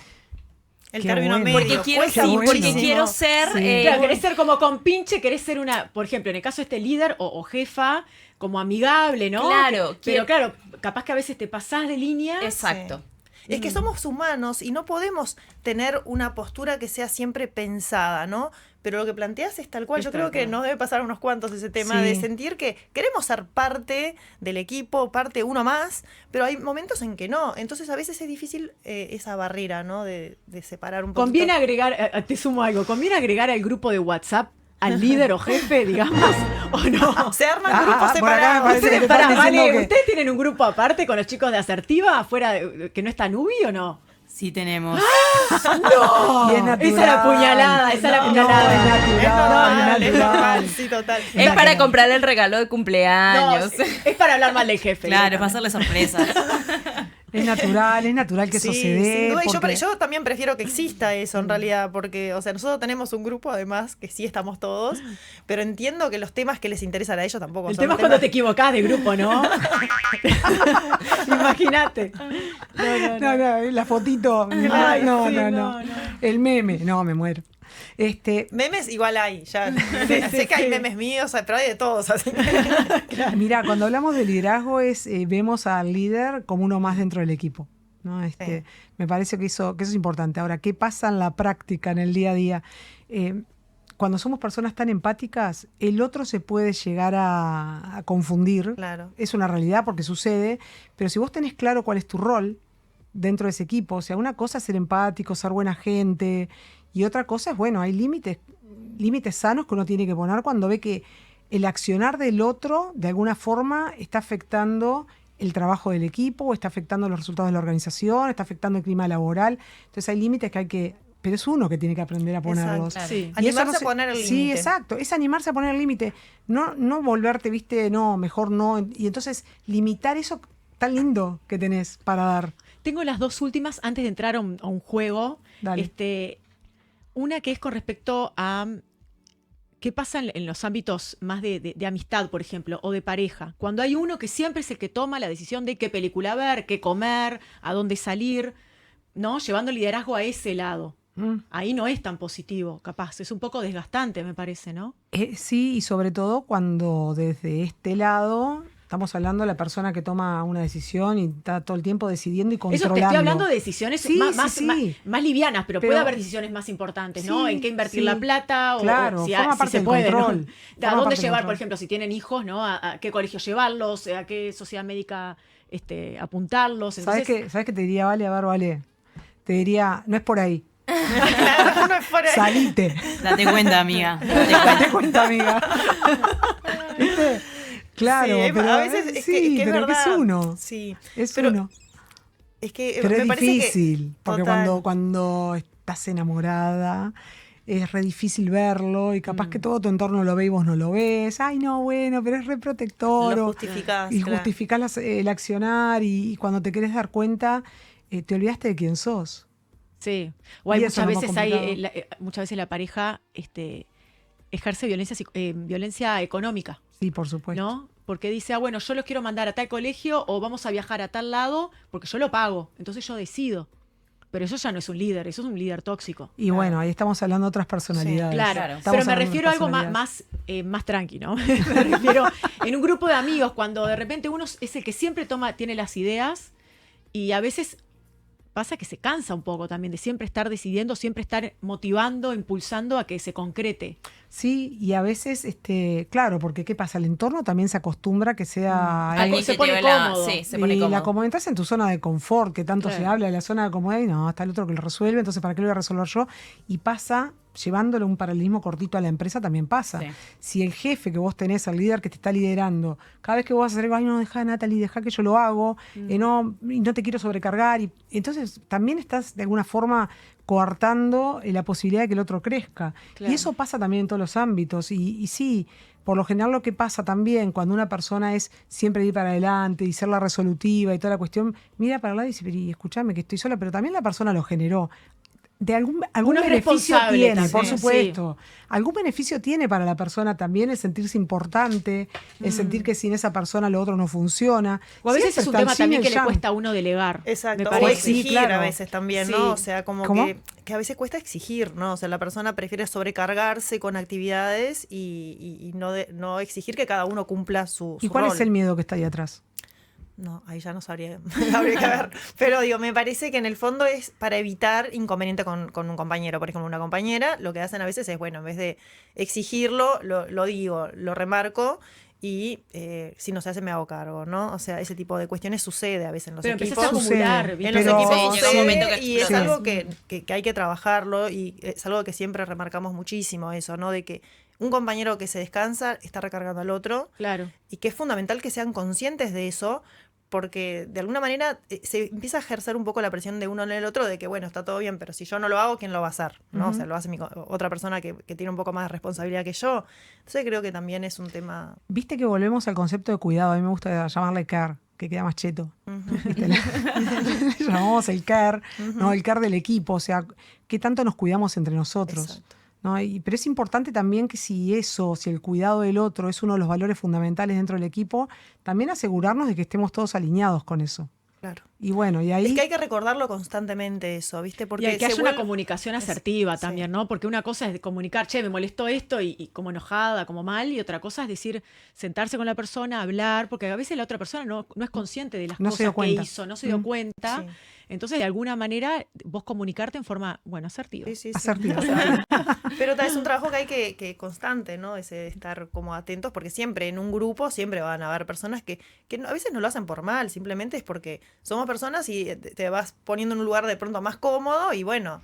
El Qué término bueno. medio. Porque quiero, cuesta sí, porque muchísimo. quiero ser... Sí. Claro, querés ser como compinche, querés ser una, por ejemplo, en el caso de este líder o jefa, como amigable, ¿no? Claro, Pero claro, capaz que a veces te pasás de línea. Exacto. Es que somos humanos y no podemos tener una postura que sea siempre pensada, ¿no? Pero lo que planteas es tal cual. Es Yo tal creo que cual. nos debe pasar a unos cuantos ese tema Sí. de sentir que queremos ser parte del equipo, parte uno más, pero hay momentos en que no. Entonces a veces es difícil esa barrera, ¿no? De separar un poquito. Conviene agregar, te sumo algo, conviene agregar al grupo de WhatsApp al líder o jefe, digamos, o no. Se arman Ah, grupos por acá me separados. parece que Ustedes, te pará, están diciendo Vale, que- ¿ustedes tienen un grupo aparte con los chicos de Asertiva, afuera que no está Nubi o no? Sí tenemos. ¡No! Y es natural. Esa es la puñalada, esa es la No, puñalada. es natural, Es normal, es es normal, natural. sí, total. Es para comprarle el regalo de cumpleaños. No, es para hablar mal del jefe. Claro, es para hacerle sorpresas. Es natural que eso Sí, se dé. sin duda. Y porque- yo también prefiero que exista eso en realidad, porque, o sea, nosotros tenemos un grupo además que sí estamos todos, pero entiendo que los temas que les interesan a ellos tampoco El son tema es cuando te equivocás de grupo, ¿no? Imagínate. No, la fotito. Ay, no, sí, no, no. El meme. No, me muero. Memes igual hay, ya. Sé que hay memes míos, pero hay de todos, así que- Mira, cuando hablamos de liderazgo vemos al líder como uno más dentro del equipo, ¿no? Sí. Me parece que eso es importante. Ahora, ¿qué pasa en la práctica, en el día a día? Cuando somos personas tan empáticas, el otro se puede llegar a confundir. Claro. Es una realidad porque sucede, pero si vos tenés claro cuál es tu rol dentro de ese equipo, o sea, una cosa es ser empático, ser buena gente, y otra cosa es, bueno, hay límites sanos que uno tiene que poner cuando ve que el accionar del otro, de alguna forma, está afectando el trabajo del equipo, o está afectando los resultados de la organización, está afectando el clima laboral. Entonces hay límites que hay que... Pero es uno que tiene que aprender a ponerlos. Exacto. Sí. Y eso Animarse no a se- poner el límite. Sí, exacto. Es animarse a poner el límite. No volverte, viste, no, mejor no. Y entonces limitar eso tan lindo que tenés para dar. Tengo las dos últimas antes de entrar a un juego. Dale. Una que es con respecto a qué pasa en los ámbitos más de amistad, por ejemplo, o de pareja. Cuando hay uno que siempre es el que toma la decisión de qué película ver, qué comer, a dónde salir, ¿no? Llevando el liderazgo a ese lado. ahí no es tan positivo, capaz. Es un poco desgastante, me parece, ¿no? Sí, y sobre todo cuando desde este lado estamos hablando de la persona que toma una decisión y está todo el tiempo decidiendo y Eso controlando. te estoy hablando de decisiones Sí, sí. más livianas, pero Pero- puede haber decisiones más importantes, ¿no? Sí, En qué invertir sí. la plata Claro, o si, forma si parte se del puede, control. ¿no? Forma ¿A parte dónde del llevar, control. por ejemplo, si tienen hijos, ¿no? ¿A qué colegio llevarlos? ¿A qué sociedad médica apuntarlos? Entonces, ¿Sabes qué te diría, Vale? A ver, Vale. Te diría, no es por ahí. Claro, no es por ahí. Salite. Date cuenta, amiga. Date cuenta. Date cuenta, amiga. ¿Viste? Claro, Sí, pero a veces es sí, que es pero que verdad. es uno. Sí. Es Pero uno. es que Pero me es parece que- difícil, porque Total. cuando estás enamorada es re difícil verlo y capaz que todo tu entorno lo ve y vos no lo ves. Ay, no, bueno, pero es re protector. Lo o- justificás, Y claro. justificás el accionar y cuando te querés dar cuenta te olvidaste de quién sos. sí. O hay Y eso muchas es lo más veces complicado. muchas veces la pareja ejerce violencia económica, Sí, por supuesto. ¿no? Porque dice, bueno, yo los quiero mandar a tal colegio o vamos a viajar a tal lado porque yo lo pago, entonces yo decido. Pero eso ya no es un líder, eso es un líder tóxico. Y bueno, ahí estamos hablando de otras personalidades. Claro, Claro. Estamos pero me hablando de refiero a algo personalidades. más tranqui, ¿no? Me refiero en un grupo de amigos, cuando de repente uno es el que siempre tiene las ideas y a veces pasa que se cansa un poco también de siempre estar decidiendo, siempre estar motivando, impulsando a que se concrete. Sí, y a veces, claro, porque ¿qué pasa? El entorno también se acostumbra a que sea Alguien se que pone te habla- cómodo. Sí, se pone y cómodo. como entras en tu zona de confort, que tanto Claro. se habla de la zona de comodidad, y no, hasta el otro que lo resuelve, entonces ¿para qué lo voy a resolver yo? Y pasa, llevándole un paralelismo cortito a la empresa, también pasa. Sí. Si el jefe que vos tenés, el líder que te está liderando, cada vez que vos vas a hacer algo, ay, no, deja, Natalie, deja que yo lo hago, y no te quiero sobrecargar, y entonces también estás de alguna forma coartando la posibilidad de que el otro crezca. Claro. Y eso pasa también en todos los ámbitos. Y sí, por lo general lo que pasa también cuando una persona es siempre ir para adelante y ser la resolutiva y toda la cuestión, mira para el lado y dice, pero y escúchame que estoy sola, pero también la persona lo generó. De algún Uno es beneficio responsable tiene, también, por supuesto. Algún beneficio tiene para la persona también el sentirse importante, el sentir que sin esa persona lo otro no funciona. O a veces Siempre es un está el tema yin también y que el le yang. cuesta a uno delegar. Exacto, me o parece. Sí, exigir claro. a veces también, Sí. ¿no? O sea, como ¿Cómo? que a veces cuesta exigir, ¿no? O sea, la persona prefiere sobrecargarse con actividades y no exigir que cada uno cumpla su ¿Y cuál rol. es el miedo que está ahí atrás? No, ahí ya no sabría, habría que ver. Pero digo, me parece que en el fondo es para evitar inconveniente con un compañero. Por ejemplo, una compañera, lo que hacen a veces es, bueno, en vez de exigirlo, lo digo, lo remarco y si no se hace me hago cargo, ¿no? O sea, ese tipo de cuestiones sucede a veces en los Pero equipos. empezás a acumular, Sucede. ¿viste? En los Pero- equipos Sí, llega un momento que y es explota. algo que hay que trabajarlo y es algo que siempre remarcamos muchísimo eso, ¿no? De que un compañero que se descansa está recargando al otro Claro. y que es fundamental que sean conscientes de eso porque de alguna manera se empieza a ejercer un poco la presión de uno en el otro de que, bueno, está todo bien, pero si yo no lo hago, ¿quién lo va a hacer? ¿No? O sea, lo hace otra persona que tiene un poco más de responsabilidad que yo. Entonces creo que también es un tema... Viste que volvemos al concepto de cuidado. A mí me gusta llamarle care, que queda más cheto. ¿Viste? Le llamamos el care, ¿no? El care del equipo. O sea, qué tanto nos cuidamos entre nosotros. Exacto. ¿No? Pero es importante también que si el cuidado del otro es uno de los valores fundamentales dentro del equipo, también asegurarnos de que estemos todos alineados con eso. Claro. Y bueno, y ahí... Es que hay que recordarlo constantemente eso, ¿viste? Porque Y hay que se haya una vuelve- comunicación asertiva sí. también, ¿no? Porque una cosa es comunicar, che, me molestó esto y como enojada, como mal, y otra cosa es decir, sentarse con la persona, hablar, porque a veces la otra persona no es consciente de las No se dio cosas que cuenta. hizo, no se dio cuenta. Sí. Entonces, de alguna manera, vos comunicarte en forma, bueno, asertiva. Sí, sí, sí. Asertiva. Pero es un trabajo que hay que constante, ¿no? Ese estar como atentos, porque siempre en un grupo siempre van a haber personas que a veces no lo hacen por mal, simplemente es porque somos personas y te vas poniendo en un lugar de pronto más cómodo y bueno,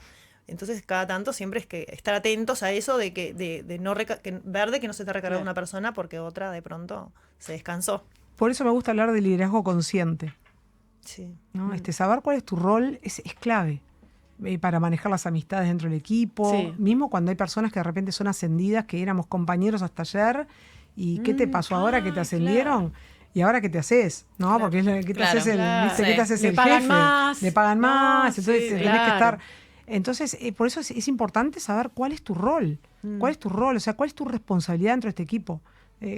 entonces cada tanto siempre es que estar atentos a eso de que de no ver de que no se te recarga Claro. una persona porque otra de pronto se descansó. Por eso me gusta hablar de liderazgo consciente. Sí. ¿No? Saber cuál es tu rol es clave para manejar las amistades dentro del equipo. Sí. Mismo cuando hay personas que de repente son ascendidas, que éramos compañeros hasta ayer, y ¿qué te pasó ahora que te ascendieron? ¿Y ahora qué te haces? ¿No? Claro. Porque es lo que te Claro. haces Claro. ¿viste? Sí. ¿Qué te haces Le el pagan jefe? más. Le pagan más, entonces sí, tenés que claro. estar. Entonces, por eso es importante saber cuál es tu rol. ¿Cuál es tu rol? O sea, cuál es tu responsabilidad dentro de este equipo.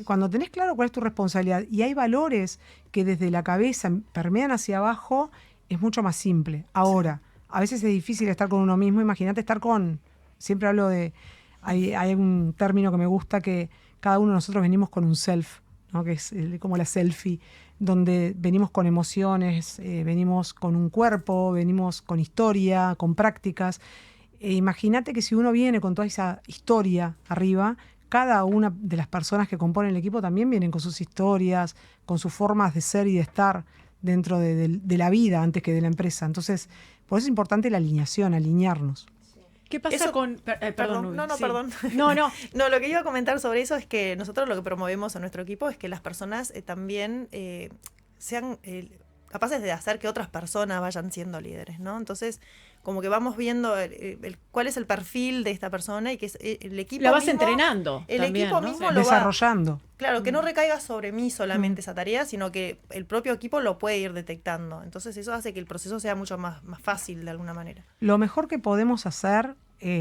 Cuando tenés claro cuál es tu responsabilidad y hay valores que desde la cabeza permean hacia abajo, es mucho más simple. Ahora a veces es difícil estar con uno mismo. Imagínate estar con, siempre hablo de, hay un término que me gusta, que cada uno de nosotros venimos con un self, ¿no? Que es como la selfie, donde venimos con emociones, venimos con un cuerpo, venimos con historia, con prácticas. Imagínate que si uno viene con toda esa historia arriba, cada una de las personas que componen el equipo también vienen con sus historias, con sus formas de ser y de estar dentro de la vida antes que de la empresa. Entonces, por eso es importante la alineación, alinearnos. ¿Qué pasa Eso- con...? Perdón, Nubi, sí. perdón. No, no. No, lo que iba a comentar sobre eso es que nosotros lo que promovemos en nuestro equipo es que las personas también sean capaces de hacer que otras personas vayan siendo líderes, ¿no? Entonces, como que vamos viendo cuál es el perfil de esta persona y que es el equipo La vas mismo, entrenando el también, equipo ¿no? mismo lo va... Desarrollando. Claro, que no recaiga sobre mí solamente esa tarea, sino que el propio equipo lo puede ir detectando. Entonces eso hace que el proceso sea mucho más fácil de alguna manera. Lo mejor que podemos hacer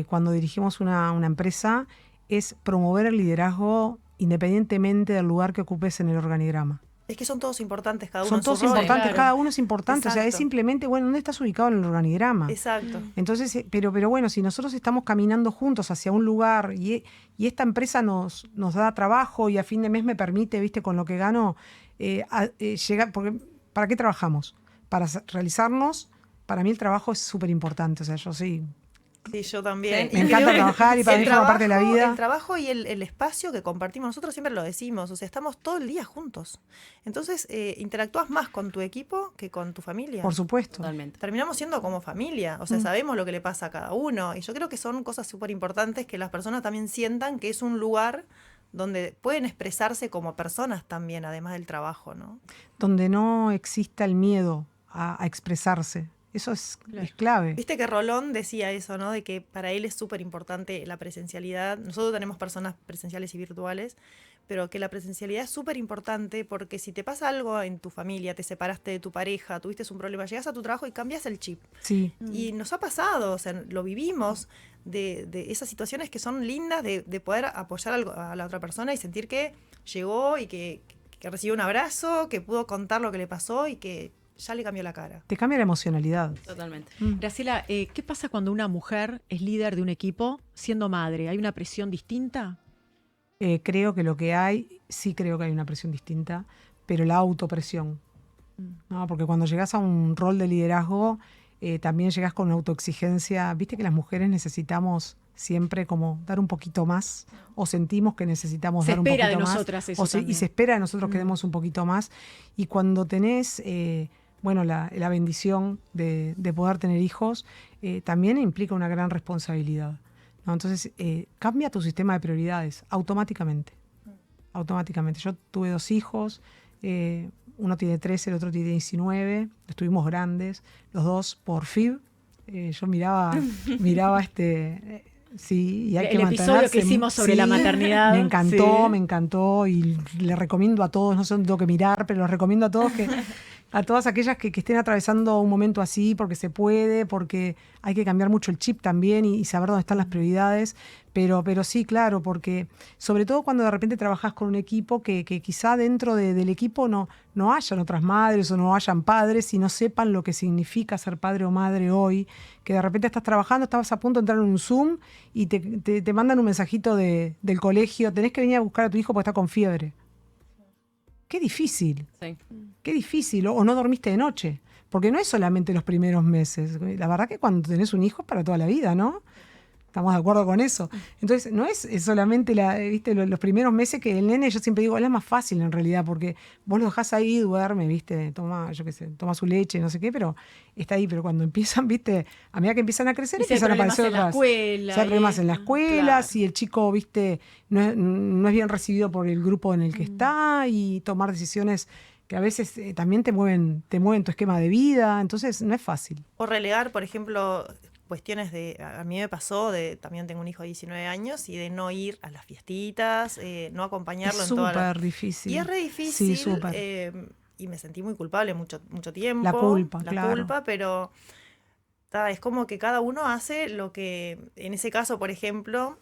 cuando dirigimos una empresa es promover el liderazgo independientemente del lugar que ocupes en el organigrama. Es que son todos importantes, cada uno Son en su todos rol. importantes, claro. cada uno es importante. O sea, es Exacto. simplemente, bueno, ¿dónde estás ubicado en el organigrama? Exacto. Entonces, pero bueno, si nosotros estamos caminando juntos hacia un lugar y esta empresa nos da trabajo y a fin de mes me permite, viste, con lo que gano, llegar, porque ¿para qué trabajamos? Para realizarnos. Para mí el trabajo es súper importante. O sea, yo sí. Sí, yo también. Sí. Me encanta trabajar y para mí forma parte de la vida. El trabajo y el espacio que compartimos, nosotros siempre lo decimos, o sea, estamos todo el día juntos. Entonces, interactúas más con tu equipo que con tu familia. Por supuesto. Totalmente. Terminamos siendo como familia, o sea, sabemos lo que le pasa a cada uno. Y yo creo que son cosas súper importantes que las personas también sientan que es un lugar donde pueden expresarse como personas también, además del trabajo, ¿no? Donde no exista el miedo a expresarse. Eso es clave. Viste que Rolón decía eso, ¿no? De que para él es súper importante la presencialidad. Nosotros tenemos personas presenciales y virtuales, pero que la presencialidad es súper importante porque si te pasa algo en tu familia, te separaste de tu pareja, tuviste un problema, llegas a tu trabajo y cambias el chip. Sí. Y nos ha pasado, o sea, lo vivimos de esas situaciones que son lindas de poder apoyar a la otra persona y sentir que llegó y que recibió un abrazo, que pudo contar lo que le pasó y que ya le cambió la cara. Te cambia la emocionalidad. Totalmente. Graciela, ¿qué pasa cuando una mujer es líder de un equipo siendo madre? ¿Hay una presión distinta? Creo que lo que hay, sí creo que hay una presión distinta, pero la autopresión. ¿No? Porque cuando llegas a un rol de liderazgo, también llegas con una autoexigencia. Viste que las mujeres necesitamos siempre como dar un poquito más, o sentimos que necesitamos Se dar un espera poquito de más. nosotras eso Y se también. espera de nosotros que demos un poquito más. Y cuando tenés bueno, la bendición de poder tener hijos, también implica una gran responsabilidad, ¿no? Entonces, cambia tu sistema de prioridades automáticamente. Automáticamente. Yo tuve 2 hijos, uno tiene 13, el otro tiene 19, estuvimos grandes, los dos por FIB. Yo miraba sí, y hay que El episodio mantenerse. que hicimos sobre la maternidad. Me Sí. encantó y le recomiendo a todos, no sé dónde tengo que mirar, pero los recomiendo a todos a todas aquellas que estén atravesando un momento así, porque se puede, porque hay que cambiar mucho el chip también y saber dónde están las prioridades, pero sí, claro, porque sobre todo cuando de repente trabajás con un equipo que quizá dentro del equipo no hayan otras madres o no hayan padres y no sepan lo que significa ser padre o madre hoy, que de repente estás trabajando, estabas a punto de entrar en un Zoom y te mandan un mensajito del colegio, tenés que venir a buscar a tu hijo porque está con fiebre. Qué difícil. Sí. Qué difícil, o no dormiste de noche, porque no es solamente los primeros meses. La verdad que cuando tenés un hijo es para toda la vida, ¿no? Estamos de acuerdo con eso. Entonces, no es solamente ¿viste? Los primeros meses que el nene, yo siempre digo, es más fácil en realidad, porque vos lo dejás ahí, duerme, ¿viste? Toma, yo qué sé, toma su leche, no sé qué, pero está ahí. Pero cuando empiezan, ¿viste? A medida que empiezan a crecer, Y si hay empiezan a problemas aparecer en la otras. escuela, Si hay problemas en la escuela, claro. si el chico, ¿viste? No es bien recibido por el grupo en el que está, y tomar decisiones que a veces también te mueven tu esquema de vida. Entonces, no es fácil. O relegar, por ejemplo, cuestiones a mí me pasó, también tengo un hijo de 19 años, y de no ir a las fiestitas, no acompañarlo Es en todas las... súper difícil. Y es re difícil, Sí, súper. y me sentí muy culpable mucho tiempo. La culpa, claro. Pero es como que cada uno hace lo que, en ese caso, por ejemplo,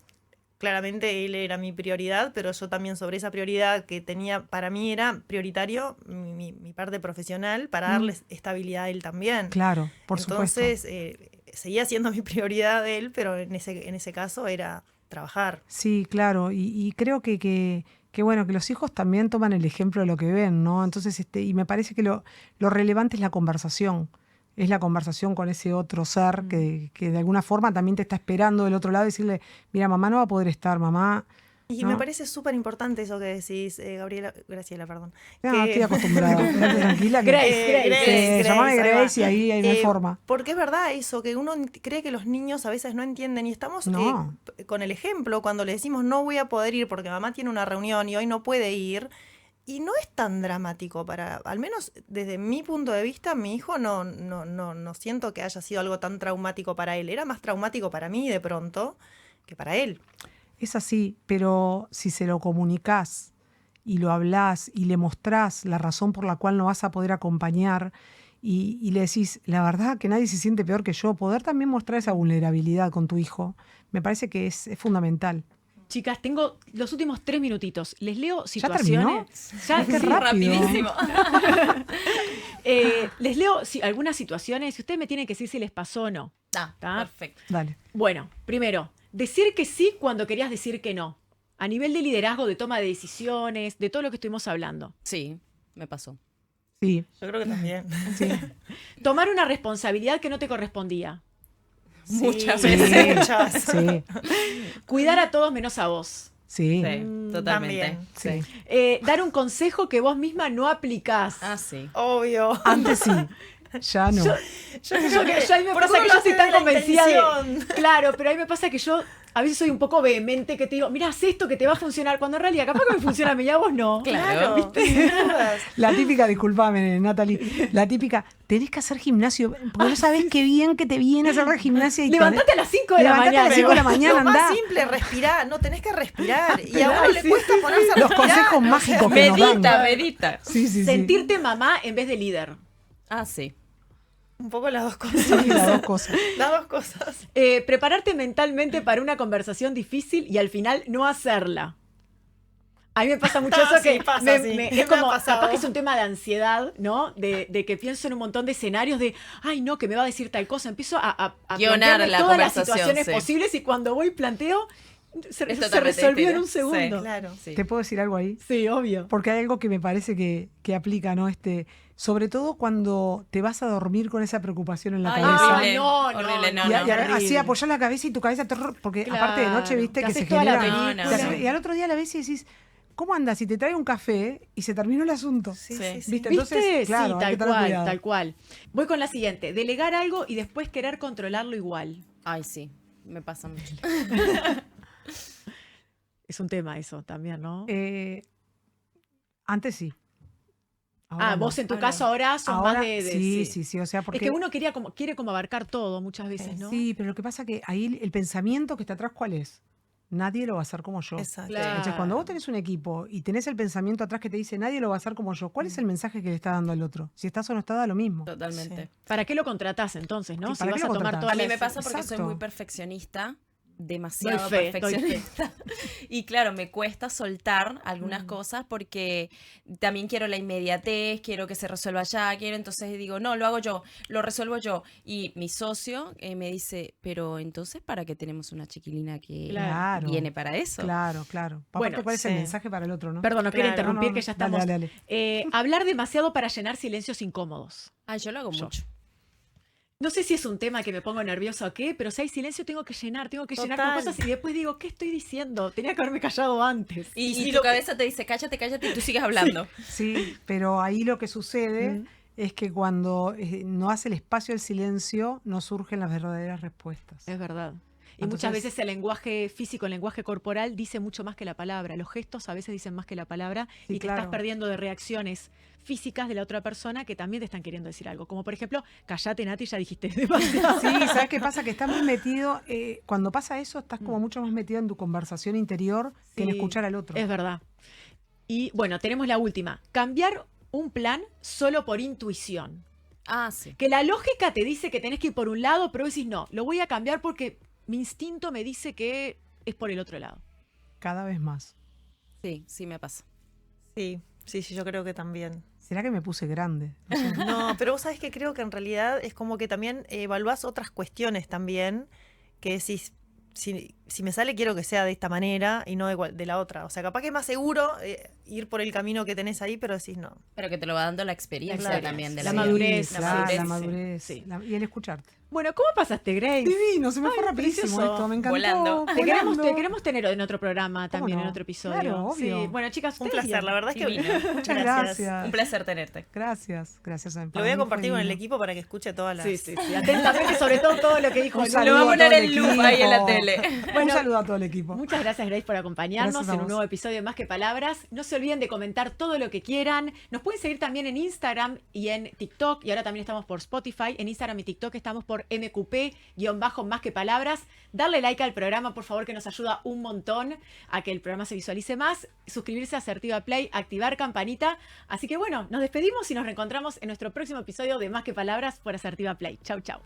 claramente él era mi prioridad, pero yo también sobre esa prioridad que tenía, para mí era prioritario mi parte profesional para darle estabilidad a él también. Claro, por supuesto. Entonces, seguía siendo mi prioridad de él, pero en ese caso era trabajar. Sí, claro, y creo que bueno, que los hijos también toman el ejemplo de lo que ven, ¿no? Entonces, y me parece que lo relevante es la conversación. Es la conversación con ese otro ser que de alguna forma también te está esperando del otro lado y decirle, mira, mamá no va a poder estar, mamá. Y ¿no? me parece súper importante eso que decís, Graciela, perdón. No, Que- estoy acostumbrada. Quédate tranquila. Grace, Llamame ahí va. Grace y ahí no hay forma. Porque es verdad eso, que uno cree que los niños a veces no entienden y estamos No. con el ejemplo, cuando le decimos no voy a poder ir porque mamá tiene una reunión y hoy no puede ir, y no es tan dramático al menos desde mi punto de vista, mi hijo no siento que haya sido algo tan traumático para él, era más traumático para mí de pronto que para él. Es así, pero si se lo comunicás y lo hablás y le mostrás la razón por la cual no vas a poder acompañar y le decís, la verdad que nadie se siente peor que yo, poder también mostrar esa vulnerabilidad con tu hijo, me parece que es fundamental. Chicas, tengo los últimos 3 minutitos. Les leo ¿Ya terminó? situaciones. Ya, Qué sí, rápido. Rapidísimo. Les leo algunas situaciones y ustedes me tienen que decir si les pasó o no. Ah, ¿Tá? perfecto. Dale. Bueno, primero, decir que sí cuando querías decir que no. A nivel de liderazgo, de toma de decisiones, de todo lo que estuvimos hablando. Sí, me pasó. Sí, Yo creo que también. sí. Tomar una responsabilidad que no te correspondía. Muchas Sí, veces. muchas. Sí, Cuidar a todos menos a vos. sí, Sí, totalmente. también. sí. Dar un consejo que vos misma no aplicás. Ah, sí. Obvio. Antes sí, ya no. Yo ahí me Por pasa eso que lo yo estoy hace tan de la convencida de... intención. Claro, pero ahí me pasa que yo a veces soy un poco vehemente que te digo, mira, haz esto que te va a funcionar, cuando en realidad capaz que me funciona a mí y a vos no. Claro. Sin dudas. La típica, disculpame, Natalie, la típica, tenés que hacer gimnasio, porque no sabés qué bien que te viene hacer gimnasia. Y Levantate a las 5 de la Levantate a mañana. las 5 de la mañana, Lo más andá. simple, respirar. No tenés que respirar. Y Pero, a uno ay, le sí, cuesta sí, ponerse a Los respirar. consejos mágicos que nos Medita, dan. medita. Sí, sí, sí. Sentirte mamá en vez de líder. Ah, sí. Un poco las dos cosas. Sí, las dos cosas. Las dos cosas. Prepararte mentalmente para una conversación difícil y al final no hacerla. A mí me pasa mucho eso Sí, que pasa, sí. es Me ha como, pasado. capaz que es un tema de ansiedad, ¿no? De que pienso en un montón de escenarios de, ay, no, que me va a decir tal cosa. Empiezo a Guionar plantearme la todas las conversación, situaciones sí. posibles y cuando voy planteo, se Es resolvió totalmente en un distinto. segundo. Sí. Claro. Sí. ¿Te puedo decir algo ahí? Sí, obvio. Porque hay algo que me parece que aplica, ¿no? Sobre todo cuando te vas a dormir con esa preocupación en la Ay, cabeza. horrible. no, Horrible, no, Y, no. y horrible. así apoyás la cabeza y tu cabeza porque Claro, aparte de noche viste te que haces se toda la genera. película. te hace- y al otro día a la vez y decís, ¿cómo andas? Y te trae un café y se terminó el asunto. Sí, Sí. sí, sí. ¿Viste? ¿Viste? Entonces, claro, sí, hay que tal tener cual, cuidado. tal cual. Voy con la siguiente. Delegar algo y después querer controlarlo igual. Ay, sí. Me pasa mucho. Es un tema eso también, ¿no? Antes sí. Ahora no. Vos en tu Ahora caso ahora sos Ahora, más de... sí, o sea, porque Es que uno quiere como abarcar todo muchas veces, ¿no? sí, pero lo que pasa que ahí el pensamiento que está atrás, ¿cuál es? Nadie lo va a hacer como yo. Exacto. Claro. Entonces, cuando vos tenés un equipo y tenés el pensamiento atrás que te dice nadie lo va a hacer como yo, ¿cuál es el mensaje que le está dando al otro? Si estás o no está, da lo mismo. Totalmente. Sí. ¿Para qué lo contratás entonces, no? Sí, Si ¿para vas qué a lo tomar contratás? todas A mí las- me pasa porque soy Exacto. muy perfeccionista, demasiado Doy fe. perfeccionista. Y claro, me cuesta soltar algunas cosas porque también quiero la inmediatez, quiero que se resuelva ya, entonces digo, no, lo hago yo, lo resuelvo yo. Y mi socio me dice, pero entonces, ¿para qué tenemos una chiquilina que Claro. viene para eso? Claro, claro. Aparte, Bueno, ¿cuál es el sí. mensaje para el otro, no? Perdón, no quería Claro, interrumpir no, que ya dale, estamos. dale. Hablar demasiado para llenar silencios incómodos. Ay, yo lo hago Yo. mucho. No sé si es un tema que me pongo nerviosa o qué, pero si hay silencio tengo que llenar con Total. cosas y después digo, ¿qué estoy diciendo? Tenía que haberme callado antes. Y tu cabeza te dice, cállate, cállate, y tú sigues hablando. Sí, pero ahí lo que sucede es que cuando no hace el espacio al silencio, no surgen las verdaderas respuestas. Es verdad. Y Entonces- muchas veces el lenguaje físico, el lenguaje corporal dice mucho más que la palabra. Los gestos a veces dicen más que la palabra Sí, y te claro. estás perdiendo de reacciones físicas de la otra persona que también te están queriendo decir algo. Como por ejemplo, callate Nati, ya dijiste demasiado. Sí, ¿sabes qué pasa? Que estás muy metido, cuando pasa eso, estás como mucho más metido en tu conversación interior que en Sí, escuchar al otro. Es verdad. Y bueno, tenemos la última. Cambiar un plan solo por intuición. Ah, sí. Que la lógica te dice que tenés que ir por un lado, pero vos decís, no, lo voy a cambiar porque mi instinto me dice que es por el otro lado. Cada vez más. Sí, sí me pasa. Sí, sí, yo creo que también. ¿Será que me puse grande? No sé. No, pero vos sabés que creo que en realidad es como que también evaluás otras cuestiones también, que decís, si me sale quiero que sea de esta manera y no de la otra. O sea, capaz que es más seguro ir por el camino que tenés ahí, pero decís no. Pero que te lo va dando la experiencia Claro. también de La vida. madurez. Sí, claro, madurez, la sí. madurez. Sí. Y el escucharte. Bueno, ¿cómo pasaste, Grace? Divino, se me fue Ay, rapidísimo precioso. esto, me encantó. Volando. Te queremos tener en otro programa también, no? en otro episodio. Claro, obvio. Sí. Bueno, chicas, Un ustedes placer, la verdad es que Divino. muchas Gracias. Un placer tenerte. Gracias. Lo voy a compartir con el equipo para que escuche todas las... Sí, atentamente, sobre todo lo que dijo Un Lu. saludo Lo va a poner todo el en loop ahí en la equipo. tele. Bueno, un saludo a todo el equipo. Muchas gracias, Grace, por acompañarnos Gracias a en un vos. nuevo episodio de Más que Palabras. No se olviden de comentar todo lo que quieran. Nos pueden seguir también en Instagram y en TikTok. Y ahora también estamos por Spotify. En Instagram y TikTok estamos por MQP-Más que Palabras. Darle like al programa, por favor, que nos ayuda un montón a que el programa se visualice más. Suscribirse a Asertiva Play, activar campanita. Así que bueno, nos despedimos y nos reencontramos en nuestro próximo episodio de Más que Palabras por Asertiva Play. Chau, chau.